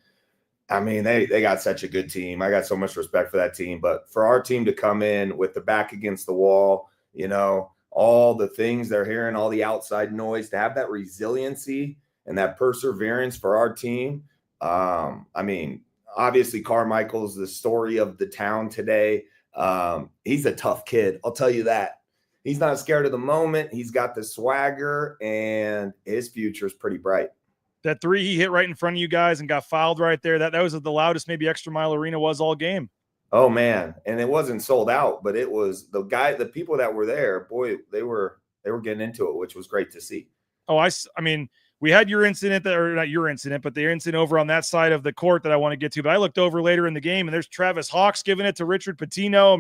they got such a good team. I got so much respect for that team. But for our team to come in with the back against the wall, all the things they're hearing, all the outside noise, to have that resiliency and that perseverance for our team. Obviously Carmichael's the story of the town today. He's a tough kid. I'll tell you that. He's not scared of the moment. He's got the swagger, and his future is pretty bright. That three he hit right in front of you guys and got fouled right there. That was the loudest maybe Extra Mile Arena was all game. Oh man. And it wasn't sold out, but it was the people that were there, boy, they were getting into it, which was great to see. Oh, we had your incident or not your incident, but the incident over on that side of the court that I want to get to, but I looked over later in the game and there's Travis Hawks giving it to Richard Pitino.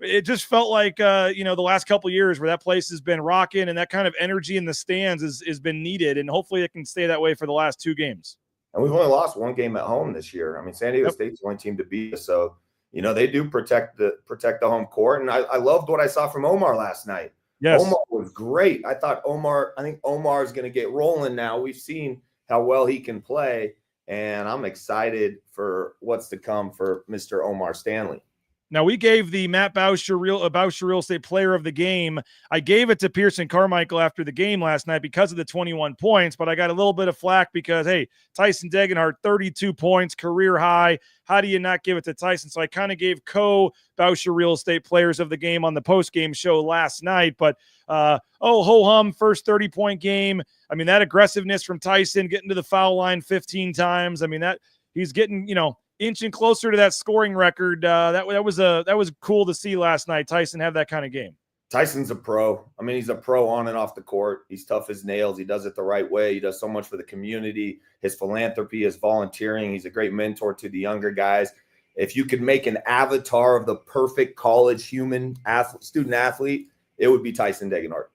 It just felt like, the last couple of years where that place has been rocking, and that kind of energy in the stands has been needed. And hopefully it can stay that way for the last two games. And we've only lost one game at home this year. San Diego State's the only team to beat us. So, they do protect the home court. And I loved what I saw from Omar last night. Yes. Omar was great. I think Omar is going to get rolling now. We've seen how well he can play, and I'm excited for what's to come for Mr. Omar Stanley. Now, we gave the Matt Bauscher Real Estate Player of the Game. I gave it to Pearson Carmichael after the game last night because of the 21 points, but I got a little bit of flack because, hey, Tyson Degenhart, 32 points, career high. How do you not give it to Tyson? So I kind of gave Bauscher Real Estate Players of the Game on the post-game show last night. But, ho-hum, first 30-point game. That aggressiveness from Tyson, getting to the foul line 15 times. That he's getting, inching closer to that scoring record. That was cool to see last night. Tyson have that kind of game. Tyson's a pro. He's a pro on and off the court. He's tough as nails. He does it the right way. He does so much for the community, his philanthropy, his volunteering. He's a great mentor to the younger guys. If you could make an avatar of the perfect college student athlete, it would be Tyson Degenhart.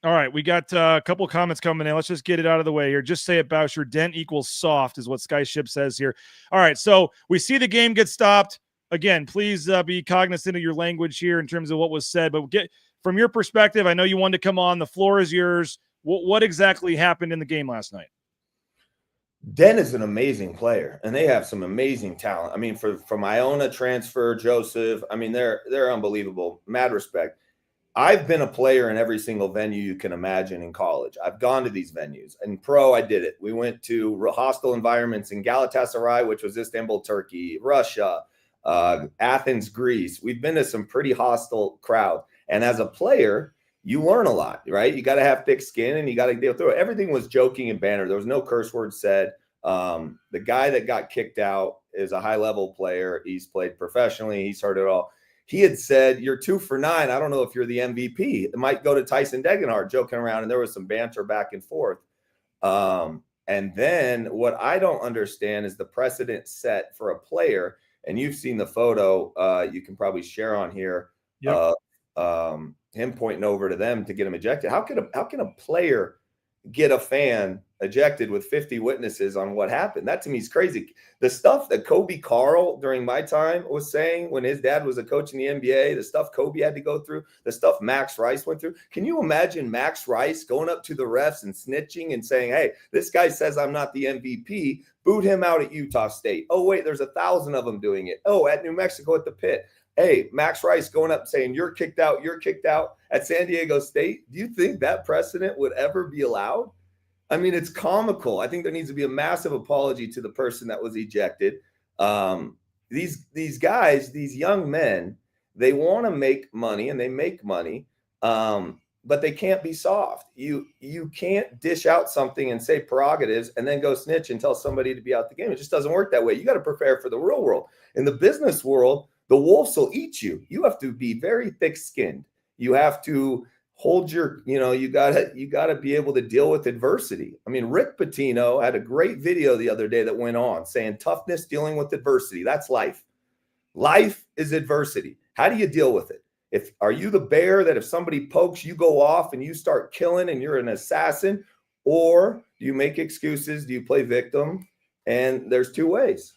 All right, we got a couple of comments coming in. Let's just get it out of the way here. Just say it, Bauscher. Dent equals soft is what Skyship says here. All right, so we see the game get stopped. Again, please be cognizant of your language here in terms of what was said. But from your perspective, I know you wanted to come on. The floor is yours. What exactly happened in the game last night? Dent is an amazing player, and they have some amazing talent. From Iona transfer, Joseph, they're unbelievable. Mad respect. I've been a player in every single venue you can imagine in college. I've gone to these venues. In pro, I did it. We went to hostile environments in Galatasaray, which was Istanbul, Turkey, Russia, Athens, Greece. We've been to some pretty hostile crowds. And as a player, you learn a lot, right? You got to have thick skin and you got to deal through it. Everything was joking and banter. There was no curse words said. The guy that got kicked out is a high-level player. He's played professionally. He's heard it all. He had said, "You're 2 for 9. I don't know if you're the MVP." It might go to Tyson Degenhardt, joking around, and there was some banter back and forth. And then what I don't understand is the precedent set for a player, and you've seen the photo. You can probably share on here. Yep. Him pointing over to them to get him ejected. How can a player get a fan ejected with 50 witnesses on what happened? That to me is crazy. The stuff that Kobe Carl during my time was saying when his dad was a coach in the NBA, the stuff Kobe had to go through, the stuff Max Rice went through. Can you imagine Max Rice going up to the refs and snitching and saying, "Hey, this guy says I'm not the MVP. Boot him out at Utah State. Oh, wait, there's 1,000 of them doing it. Oh, at New Mexico at the pit. Hey, Max Rice going up saying you're kicked out at San Diego State." Do you think that precedent would ever be allowed? I mean, it's comical. I think there needs to be a massive apology to the person that was ejected. These guys, these young men, they want to make money and they make money, but they can't be soft. You can't dish out something and say prerogatives and then go snitch and tell somebody to be out the game. It just doesn't work that way. You got to prepare for the real world. In the business world, the wolves will eat you. You have to be very thick-skinned. You have to hold your, you gotta be able to deal with adversity. I mean, Rick Pitino had a great video the other day that went on saying toughness, dealing with adversity. That's life. Life is adversity. How do you deal with it? Are you the bear that if somebody pokes, you go off and you start killing and you're an assassin? Or do you make excuses? Do you play victim? And there's two ways.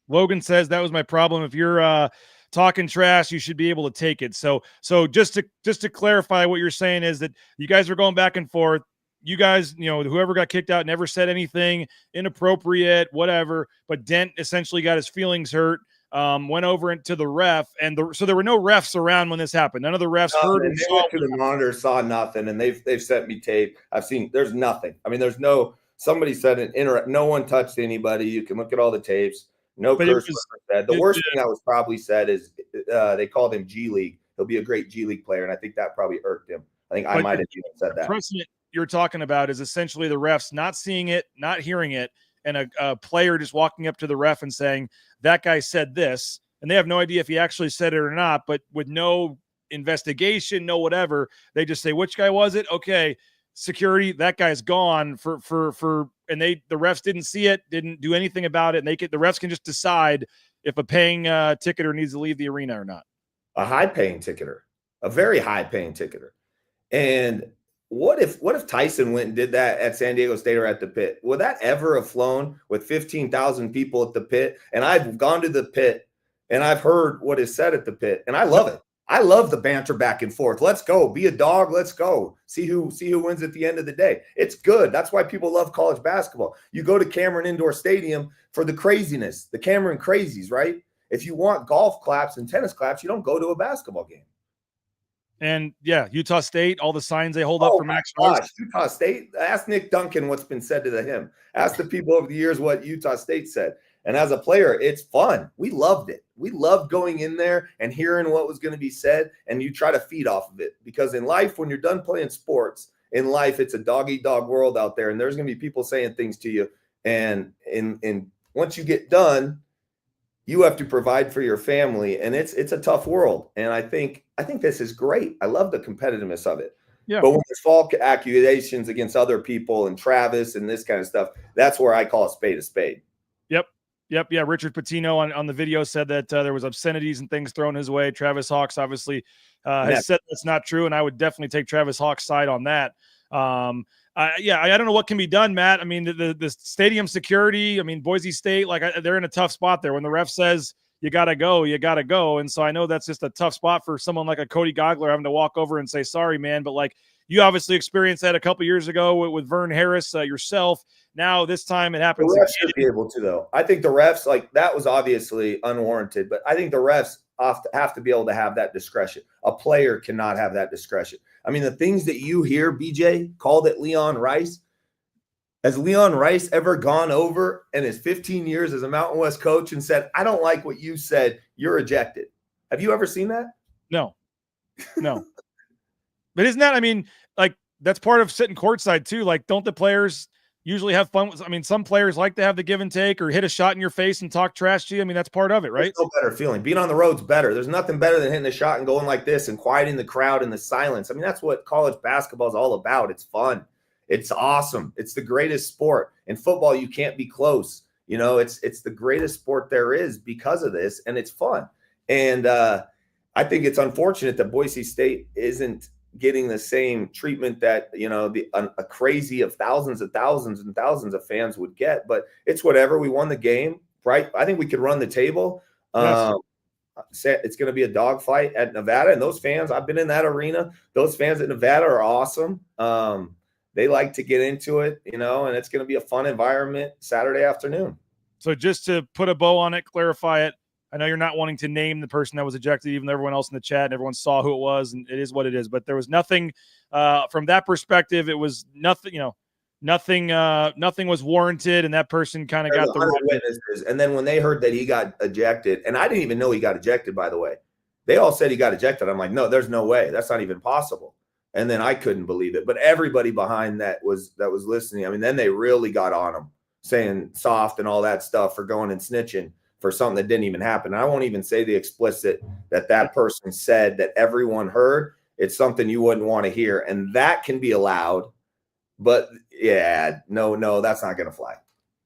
Logan says that was my problem. If you're talking trash, you should be able to take it. So just to clarify, what you're saying is that you guys are going back and forth. You guys, whoever got kicked out never said anything inappropriate, whatever. But Dent essentially got his feelings hurt. Went over into the ref, and so there were no refs around when this happened. None of the refs heard. They went to the monitor, saw nothing, and they've sent me tape. I've seen. There's nothing. I mean, there's no. Somebody said no one touched anybody. You can look at all the tapes. No curse word said. The worst thing that was probably said is they called him G League. He'll be a great G League player, and I think that probably irked him. I think I might have even said that. The precedent you're talking about is essentially the refs not seeing it, not hearing it, and a player just walking up to the ref and saying, "That guy said this," and they have no idea if he actually said it or not, but with no investigation, no whatever, they just say, "Which guy was it?" Okay, security, that guy's gone and the refs didn't see it, didn't do anything about it, and the refs can just decide if a paying ticketer needs to leave the arena or not. A high-paying ticketer, a very high-paying ticketer. And what if Tyson went and did that at San Diego State or at the pit? Would that ever have flown with 15,000 people at the pit? And I've gone to the pit and I've heard what is said at the pit, and I love it. I love the banter back and forth. Let's go. Be a dog. Let's go. See who wins at the end of the day. It's good. That's why people love college basketball. You go to Cameron Indoor Stadium for the craziness, the Cameron crazies, right? If you want golf claps and tennis claps, you don't go to a basketball game. And yeah, Utah State, all the signs they hold up for Max Rice. Utah State. Ask Nick Duncan what's been said to him. Ask the people over the years what Utah State said. And as a player, it's fun. We loved it. We loved going in there and hearing what was going to be said, and you try to feed off of it. Because in life, when you're done playing sports, in life, it's a dog-eat-dog world out there, and there's going to be people saying things to you. And once you get done, you have to provide for your family, and it's a tough world. And I think this is great. I love the competitiveness of it. Yeah. But when there's false accusations against other people and Travis and this kind of stuff, that's where I call a spade a spade. Yep. Yeah. Richard Pitino on the video said that there was obscenities and things thrown his way. Travis Hawks obviously has said that's not true, and I would definitely take Travis Hawks' side on that. I don't know what can be done, Matt. I mean, the stadium security, I mean, Boise State, they're in a tough spot there. When the ref says you got to go, you got to go. And so I know that's just a tough spot for someone like a Cody Gogler having to walk over and say, sorry, man. But you obviously experienced that a couple years ago with Vern Harris yourself. Now this time it happens. The refs should be able to, though. I think the refs, that was obviously unwarranted, but I think the refs have to be able to have that discretion. A player cannot have that discretion. I mean, the things that you hear, BJ called it Leon Rice. Has Leon Rice ever gone over in his 15 years as a Mountain West coach and said, I don't like what you said, you're ejected? Have you ever seen that? No. But isn't that, I mean, like, that's part of sitting courtside too. Like, don't the players usually have fun? I mean, some players like to have the give and take or hit a shot in your face and talk trash to you. I mean, that's part of it, right? There's no better feeling. Being on the road's better. There's nothing better than hitting a shot and going like this and quieting the crowd in the silence. I mean, that's what college basketball is all about. It's fun. It's awesome. It's the greatest sport. In football, you can't be close. You know, it's the greatest sport there is because of this, and it's fun. And I think it's unfortunate that Boise State isn't getting the same treatment that, you know, a crazy of thousands and thousands of fans would get. But it's whatever. We won the game, right? I think we could run the table. Yes. It's going to be a dogfight at Nevada, and those fans, I've been in that arena. Those fans at Nevada are awesome. They like to get into it, you know, and it's going to be a fun environment Saturday afternoon. So just to put a bow on it, clarify it. I know you're not wanting to name the person that was ejected, even though everyone else in the chat and everyone saw who it was, and it is what it is. But there was nothing from that perspective. It was nothing, you know, nothing was warranted, and that person kind of got the witnesses. And then when they heard that he got ejected, and I didn't even know he got ejected, by the way, they all said he got ejected. I'm like, no, there's no way. That's not even possible. And then I couldn't believe it. But everybody behind that was listening. I mean, then they really got on him, saying soft and all that stuff for going and snitching for something that didn't even happen. And I won't even say the explicit that person said that everyone heard. It's something you wouldn't want to hear. And that can be allowed. But yeah, no, that's not going to fly.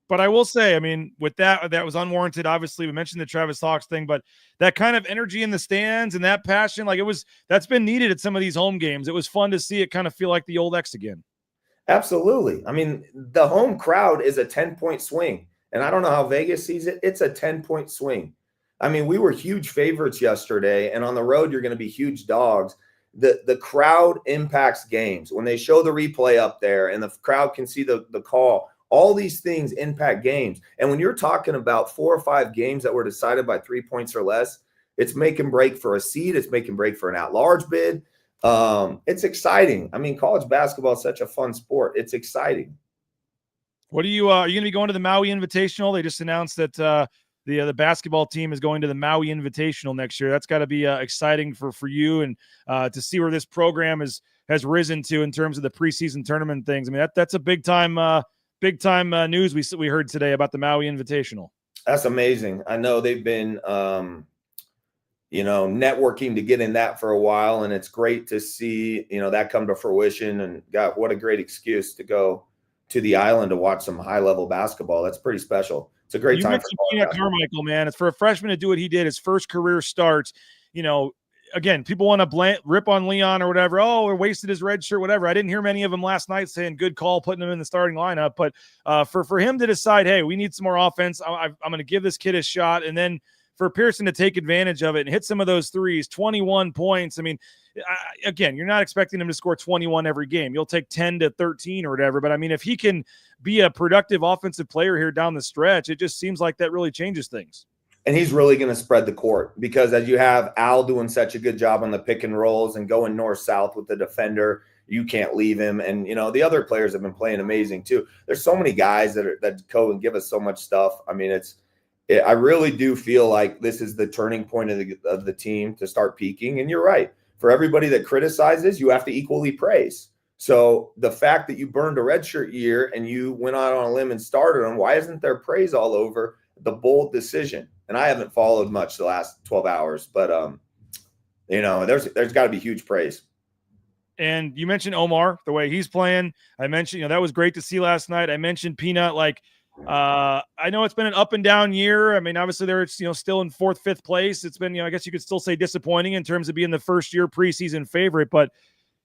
But I will say, I mean, with that was unwarranted. Obviously, we mentioned the Travis Hawks thing, but that kind of energy in the stands and that passion, like that's been needed at some of these home games. It was fun to see it kind of feel like the old X again. Absolutely. I mean, the home crowd is a 10-point swing. And I don't know how Vegas sees it. It's a 10-point swing. I mean, we were huge favorites yesterday, and on the road, you're going to be huge dogs. The crowd impacts games. When they show the replay up there and the crowd can see the call, all these things impact games. And when you're talking about 4 or 5 games that were decided by 3 points or less, it's make and break for a seed. It's make and break for an at-large bid. It's exciting. I mean, college basketball is such a fun sport. It's exciting. What are you going to be going to the Maui Invitational? They just announced that the basketball team is going to the Maui Invitational next year. That's got to be exciting for you and to see where this program has risen to in terms of the preseason tournament things. I mean, that's a big time news we heard today about the Maui Invitational. That's amazing. I know they've been networking to get in that for a while, and it's great to see that come to fruition. And God, what a great excuse to go to the island to watch some high-level basketball. That's pretty special. It's a great time for Carmichael, man. It's for a freshman to do what he did, his first career starts. Again, people want to rip on Leon or whatever. Oh, we wasted his red shirt, whatever. I didn't hear many of them last night saying good call, putting him in the starting lineup. But for him to decide, hey, we need some more offense, I'm going to give this kid a shot. And then for Pearson to take advantage of it and hit some of those threes, 21 points. I mean, again, you're not expecting him to score 21 every game. You'll take 10 to 13 or whatever. But, I mean, if he can be a productive offensive player here down the stretch, it just seems like that really changes things. And he's really going to spread the court because as you have Al doing such a good job on the pick and rolls and going north-south with the defender, you can't leave him. And, the other players have been playing amazing too. There's so many guys that go and give us so much stuff. I mean, I really do feel like this is the turning point of the team to start peaking. And you're right. For everybody that criticizes, you have to equally praise. So the fact that you burned a redshirt year and you went out on a limb and started him, why isn't there praise all over the bold decision? And I haven't followed much the last 12 hours, but there's got to be huge praise. And you mentioned Omar, the way he's playing. I mentioned, that was great to see last night. I mentioned Peanut, I know it's been an up and down year. I mean, obviously they're, still in 4th, 5th place. It's been, I guess you could still say disappointing in terms of being the first year preseason favorite, but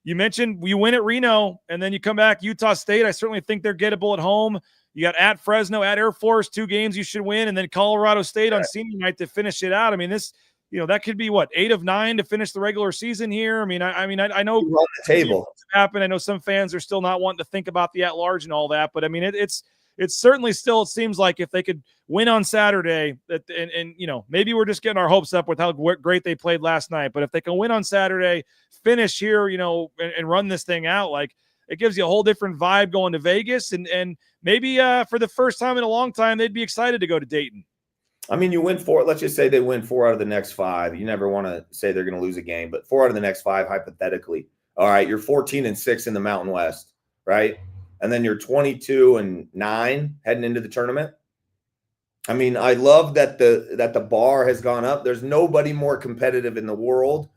you mentioned you win at Reno and then you come back Utah State. I certainly think they're gettable at home. You got at Fresno, at Air Force, 2 games you should win, and then Colorado State on senior night to finish it out. I mean, this, that could be 8 of 9 to finish the regular season here. I know on the table happen. I know some fans are still not wanting to think about the at large and all that, but I mean, it's it's certainly still, it seems like if they could win on Saturday, and maybe we're just getting our hopes up with how great they played last night, but if they can win on Saturday, finish here, and run this thing out, like, it gives you a whole different vibe going to Vegas, and maybe for the first time in a long time, they'd be excited to go to Dayton. I mean, you win 4. Let's just say they win 4 out of the next 5. You never want to say they're going to lose a game, but 4 out of the next 5, hypothetically. All right, you're 14-6 in the Mountain West, right? And then you're 22-9 heading into the tournament. I mean, I love that the bar has gone up. There's nobody more competitive in the world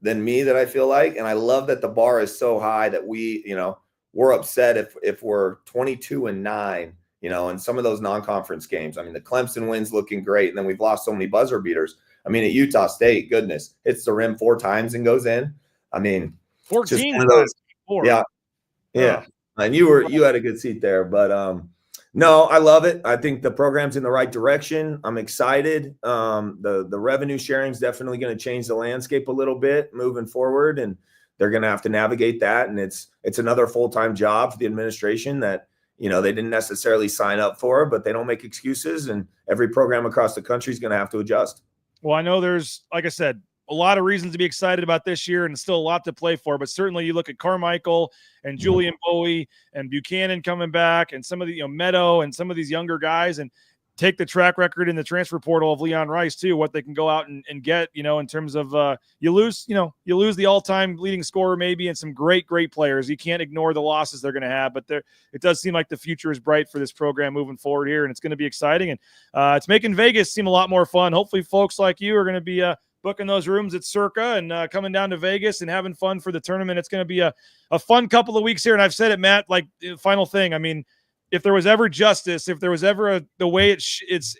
than me, that I feel like, and I love that the bar is so high that we're upset if we're 22-9. In some of those non-conference games. I mean, the Clemson win's looking great, and then we've lost so many buzzer beaters. I mean, at Utah State, goodness, hits the rim 4 times and goes in. I mean, 14 of those, 4. Yeah. And you had a good seat there, but no, I love it. I think the program's in the right direction. I'm excited. The revenue sharing is definitely going to change the landscape a little bit moving forward, and they're going to have to navigate that. And it's another full-time job for the administration that they didn't necessarily sign up for, but they don't make excuses, and every program across the country is going to have to adjust. Well, I know there's, like I said, a lot of reasons to be excited about this year, and still a lot to play for, but certainly you look at Carmichael and Julian Bowie and Buchanan coming back, and some of the, Meadow and some of these younger guys, and take the track record in the transfer portal of Leon Rice too, what they can go out and get, in terms of you lose the all-time leading scorer maybe, and some great players. You can't ignore the losses they're going to have, but it does seem like the future is bright for this program moving forward here, and it's going to be exciting, and it's making Vegas seem a lot more fun. Hopefully folks like you are going to be booking those rooms at Circa and coming down to Vegas and having fun for the tournament. It's going to be a fun couple of weeks here, and I've said it, Matt, like, final thing, I mean, if there was ever justice, if there was ever the way it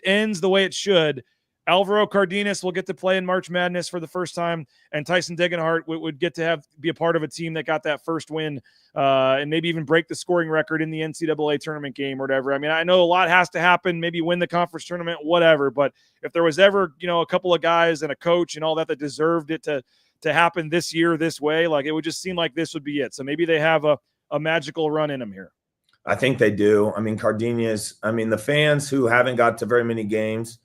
ends the way it should, Alvaro Cardenas will get to play in March Madness for the first time, and Tyson Degenhart would get to be a part of a team that got that first win, and maybe even break the scoring record in the NCAA tournament game or whatever. I mean, I know a lot has to happen, maybe win the conference tournament, whatever, but if there was ever, a couple of guys and a coach and all that deserved it to happen this year this way, like, it would just seem like this would be it. So maybe they have a magical run in them here. I think they do. I mean, Cardenas, the fans who haven't got to very many games,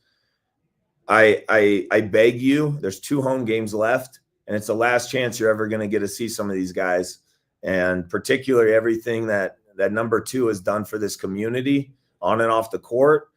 I beg you, there's 2 home games left, and it's the last chance you're ever going to get to see some of these guys, and particularly everything that number 2 has done for this community on and off the court.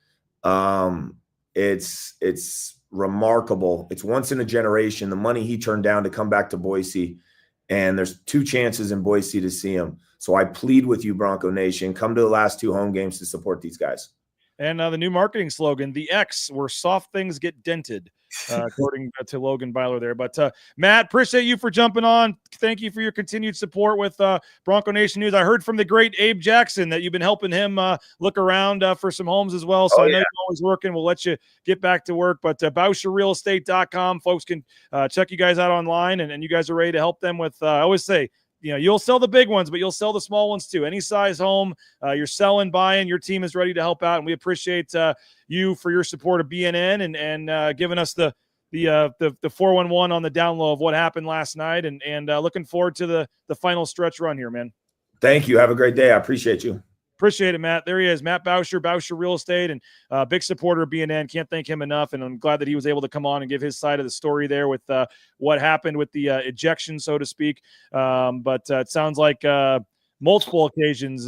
It's remarkable. It's once in a generation, the money he turned down to come back to Boise, and there's 2 chances in Boise to see him. So I plead with you, Bronco Nation, come to the last 2 home games to support these guys. And the new marketing slogan, the X, where soft things get dented, according to Logan Byler there. But Matt, appreciate you for jumping on. Thank you for your continued support with Bronco Nation News. I heard from the great Abe Jackson that you've been helping him look around for some homes as well. So I know you're always working. We'll let you get back to work. But BoucherRealEstate.com, folks can check you guys out online, and you guys are ready to help them with, I always say, you'll sell the big ones, but you'll sell the small ones too. Any size home, you're selling, buying, your team is ready to help out. And we appreciate you for your support of BNN and giving us the 411 on the down low of what happened last night. And looking forward to the final stretch run here, man. Thank you. Have a great day. I appreciate you. Appreciate it, Matt. There he is, Matt Bouscher Real Estate, and big supporter of BNN. Can't thank him enough, and I'm glad that he was able to come on and give his side of the story there with what happened with the ejection, so to speak. But it sounds like multiple occasions,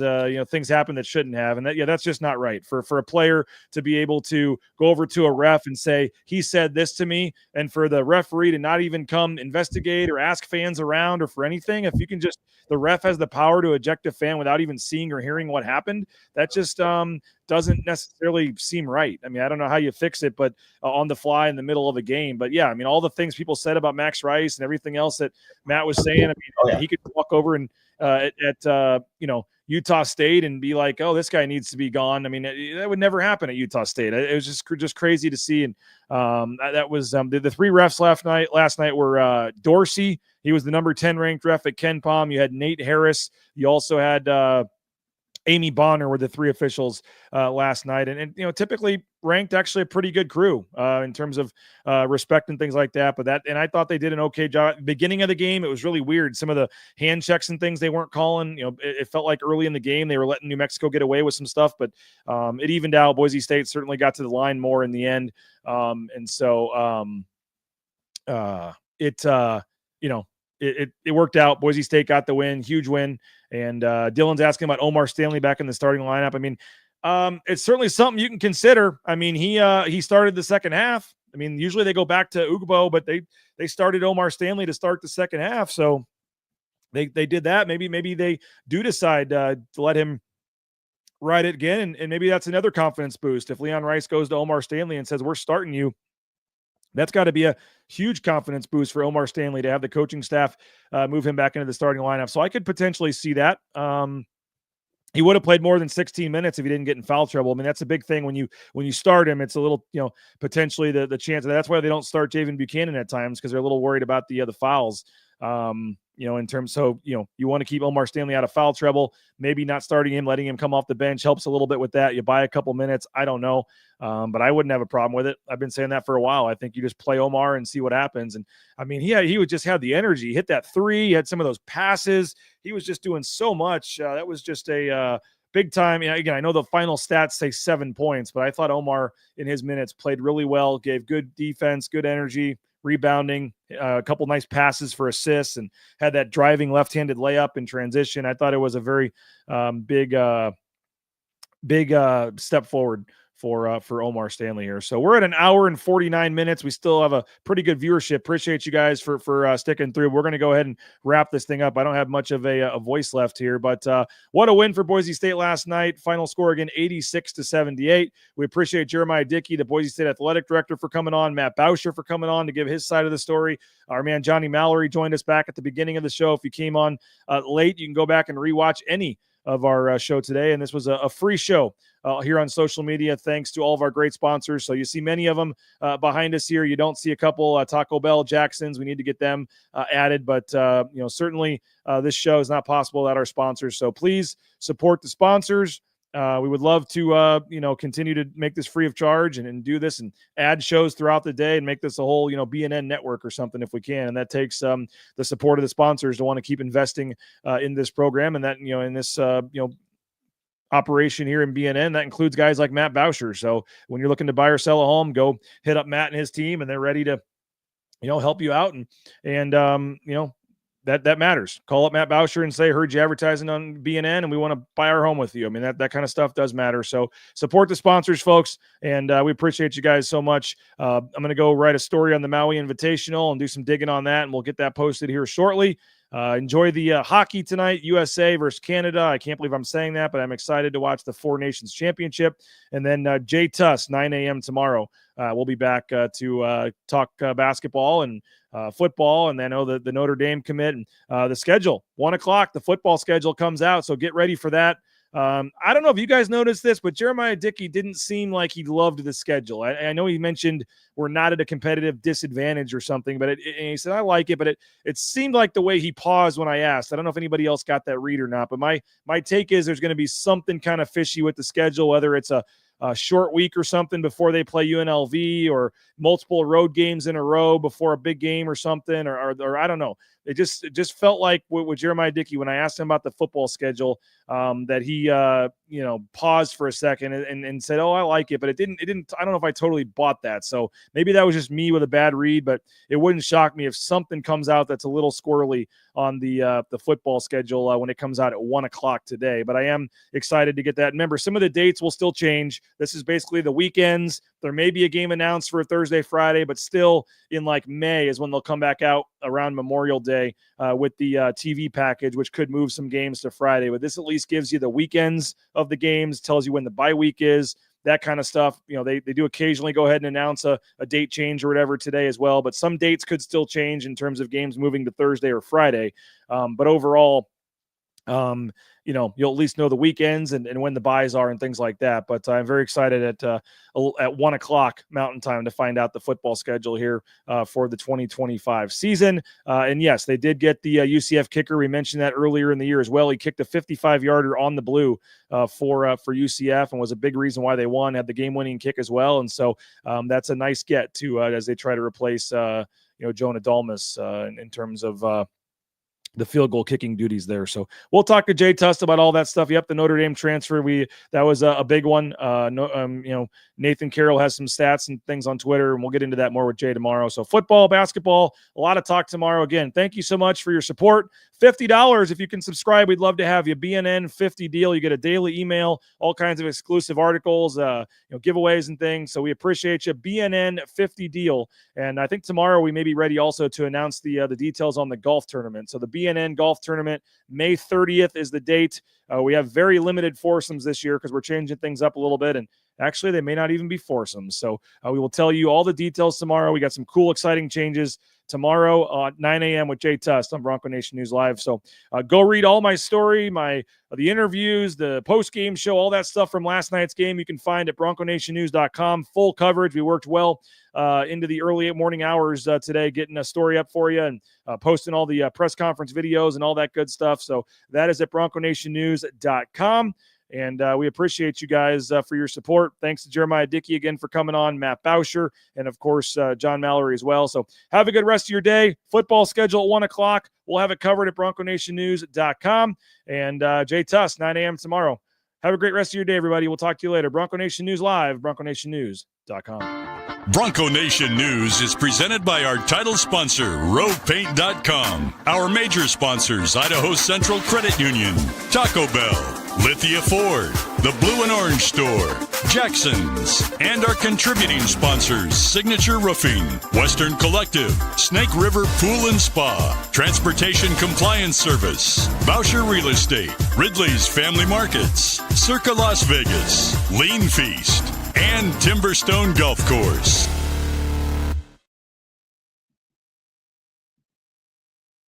things happen that shouldn't have, and that's just not right for a player to be able to go over to a ref and say, he said this to me, and for the referee to not even come investigate or ask fans around or for anything. If you can just, the ref has the power to eject a fan without even seeing or hearing what happened. That just doesn't necessarily seem right. I mean, I don't know how you fix it, but on the fly in the middle of a game. But yeah, I mean, all the things people said about Max Rice and everything else that Matt was saying, I mean, he could walk over and at Utah State and be like, oh, this guy needs to be gone. I mean, that would never happen at Utah State. It was just crazy to see. And that was the 3 refs last night were Dorsey. He was the number 10 ranked ref at Ken Palm. You had Nate Harris. You also had Amy Bonner were the 3 officials last night. And typically ranked actually a pretty good crew in terms of respect and things like that. And I thought they did an okay job. Beginning of the game, it was really weird. Some of the hand checks and things they weren't calling. It felt like early in the game they were letting New Mexico get away with some stuff, but it evened out. Boise State certainly got to the line more in the end, it worked out. Boise State got the win, huge win. And Dylan's asking about Omar Stanley back in the starting lineup. I mean, it's certainly something you can consider. I mean, he started the second half. I mean, usually they go back to Ugbo, but they started Omar Stanley to start the second half. So they did that. Maybe they do decide to let him ride it again. And maybe that's another confidence boost. If Leon Rice goes to Omar Stanley and says, we're starting you, that's got to be a huge confidence boost for Omar Stanley to have the coaching staff move him back into the starting lineup. So I could potentially see that. He would have played more than 16 minutes if he didn't get in foul trouble. I mean, that's a big thing when you start him. It's a little, potentially the chance of that. That's why they don't start Javen Buchanan at times, because they're a little worried about the fouls. In terms, so you want to keep Omar Stanley out of foul trouble. Maybe not starting him, letting him come off the bench helps a little bit with that. You buy a couple minutes. I don't know, but I wouldn't have a problem with it. I've been saying that for a while. I think you just play Omar and see what happens. And I mean, he would just have the energy. He hit that three. He had some of those passes. He was just doing so much. That was just a big time. Again, I know the final stats say 7 points, but I thought Omar in his minutes played really well. Gave good defense, good energy, rebounding, a couple nice passes for assists, and had that driving left-handed layup in transition. I thought it was a very big step forward for Omar Stanley here. So we're at an hour and 49 minutes. We still have a pretty good viewership. Appreciate you guys for sticking through. We're going to go ahead and wrap this thing up. I don't have much of a voice left here, but what a win for Boise State last night. Final score again, 86-78. We appreciate Jeremiah Dickey, the Boise State athletic director, for coming on, Matt Bauscher for coming on to give his side of the story. Our man Johnny Mallory joined us back at the beginning of the show. If you came on late, you can go back and rewatch any of our show today. And this was a free show here on social media, thanks to all of our great sponsors. So you see many of them behind us here. You don't see a couple, Taco Bell, Jackson's. We need to get them added, but certainly this show is not possible without our sponsors. So please support the sponsors. We would love to, continue to make this free of charge and do this and add shows throughout the day and make this a whole, BNN network or something if we can. And that takes the support of the sponsors to want to keep investing in this program and that, in this, operation here in BNN. That includes guys like Matt Bauscher. So when you're looking to buy or sell a home, go hit up Matt and his team, and they're ready to, help you out. And that matters. Call up Matt Bauscher and say, heard you advertising on BNN and we want to buy our home with you. I mean, that kind of stuff does matter. So support the sponsors, folks. And we appreciate you guys so much. I'm going to go write a story on the Maui Invitational and do some digging on that. And we'll get that posted here shortly. Enjoy the hockey tonight, USA versus Canada. I can't believe I'm saying that, but I'm excited to watch the Four Nations Championship. And then Jay Tuss, 9 a.m. tomorrow. We'll be back to talk basketball and football. And then the Notre Dame commit and the schedule. 1 o'clock, the football schedule comes out. So get ready for that. I don't know if you guys noticed this, but Jeremiah Dickey didn't seem like he loved the schedule. I know he mentioned we're not at a competitive disadvantage or something, but he said, I like it, but it seemed like the way he paused when I asked. I don't know if anybody else got that read or not, but my take is there's going to be something kind of fishy with the schedule, whether it's a short week or something before they play UNLV or multiple road games in a row before a big game or something, or I don't know. It just felt like with Jeremiah Dickey, when I asked him about the football schedule, that he, paused for a second and said, oh, I like it, but it didn't, I don't know if I totally bought that. So maybe that was just me with a bad read, but it wouldn't shock me if something comes out that's a little squirrely on the football schedule when it comes out at 1 o'clock today. But I am excited to get that. Remember, some of the dates will still change. This is basically the weekends. There may be a game announced for Thursday, Friday, but still in like May is when they'll come back out around Memorial Day with the TV package, which could move some games to Friday. But this at least gives you the weekends of the games, tells you when the bye week is, that kind of stuff. They do occasionally go ahead and announce a date change or whatever today as well. But some dates could still change in terms of games moving to Thursday or Friday. But overall, You'll at least know the weekends and when the buys are and things like that. But I'm very excited at 1 o'clock Mountain Time to find out the football schedule here for the 2025 season. And yes, they did get the UCF kicker. We mentioned that earlier in the year as well. He kicked a 55-yarder on the blue for UCF and was a big reason why they won. Had the game-winning kick as well, and so that's a nice get to as they try to replace Jonah Dalmas in terms of the field goal kicking duties there. So we'll talk to Jay Tust about all that stuff. Yep, the Notre Dame transfer. That was a big one. Nathan Carroll has some stats and things on Twitter, and we'll get into that more with Jay tomorrow. So football, basketball, a lot of talk tomorrow. Again, thank you so much for your support. $50 if you can subscribe. We'd love to have you. BNN 50 deal. You get a daily email, all kinds of exclusive articles, giveaways and things. So we appreciate you. BNN 50 deal. And I think tomorrow we may be ready also to announce the details on the golf tournament. So the BNN golf tournament, May 30th is the date. We have very limited foursomes this year because we're changing things up a little bit. And actually, they may not even be foursomes. So we will tell you all the details tomorrow. We got some cool, exciting changes tomorrow at 9 a.m. with Jay Tust on Bronco Nation News Live. So go read all my story, the interviews, the post-game show, all that stuff from last night's game. You can find at bronconationnews.com. Full coverage. We worked well into the early morning hours today, getting a story up for you and posting all the press conference videos and all that good stuff. So that is at bronconationnews.com. And we appreciate you guys for your support. Thanks to Jeremiah Dickey again for coming on, Matt Bauscher, and, of course, John Mallory as well. So have a good rest of your day. Football schedule at 1 o'clock. We'll have it covered at bronconationnews.com. And Jay Tust, 9 a.m. tomorrow. Have a great rest of your day, everybody. We'll talk to you later. Bronco Nation News Live, bronconationnews.com. Bronco Nation News is presented by our title sponsor, RovePaint.com. Our major sponsors, Idaho Central Credit Union, Taco Bell, Lithia Ford, the Blue and Orange Store, Jackson's, and our contributing sponsors, Signature Roofing, Western Collective, Snake River Pool and Spa, Transportation Compliance Service, Bauscher Real Estate, Ridley's Family Markets, Circa Las Vegas, Lean Feast, and Timberstone Golf Course.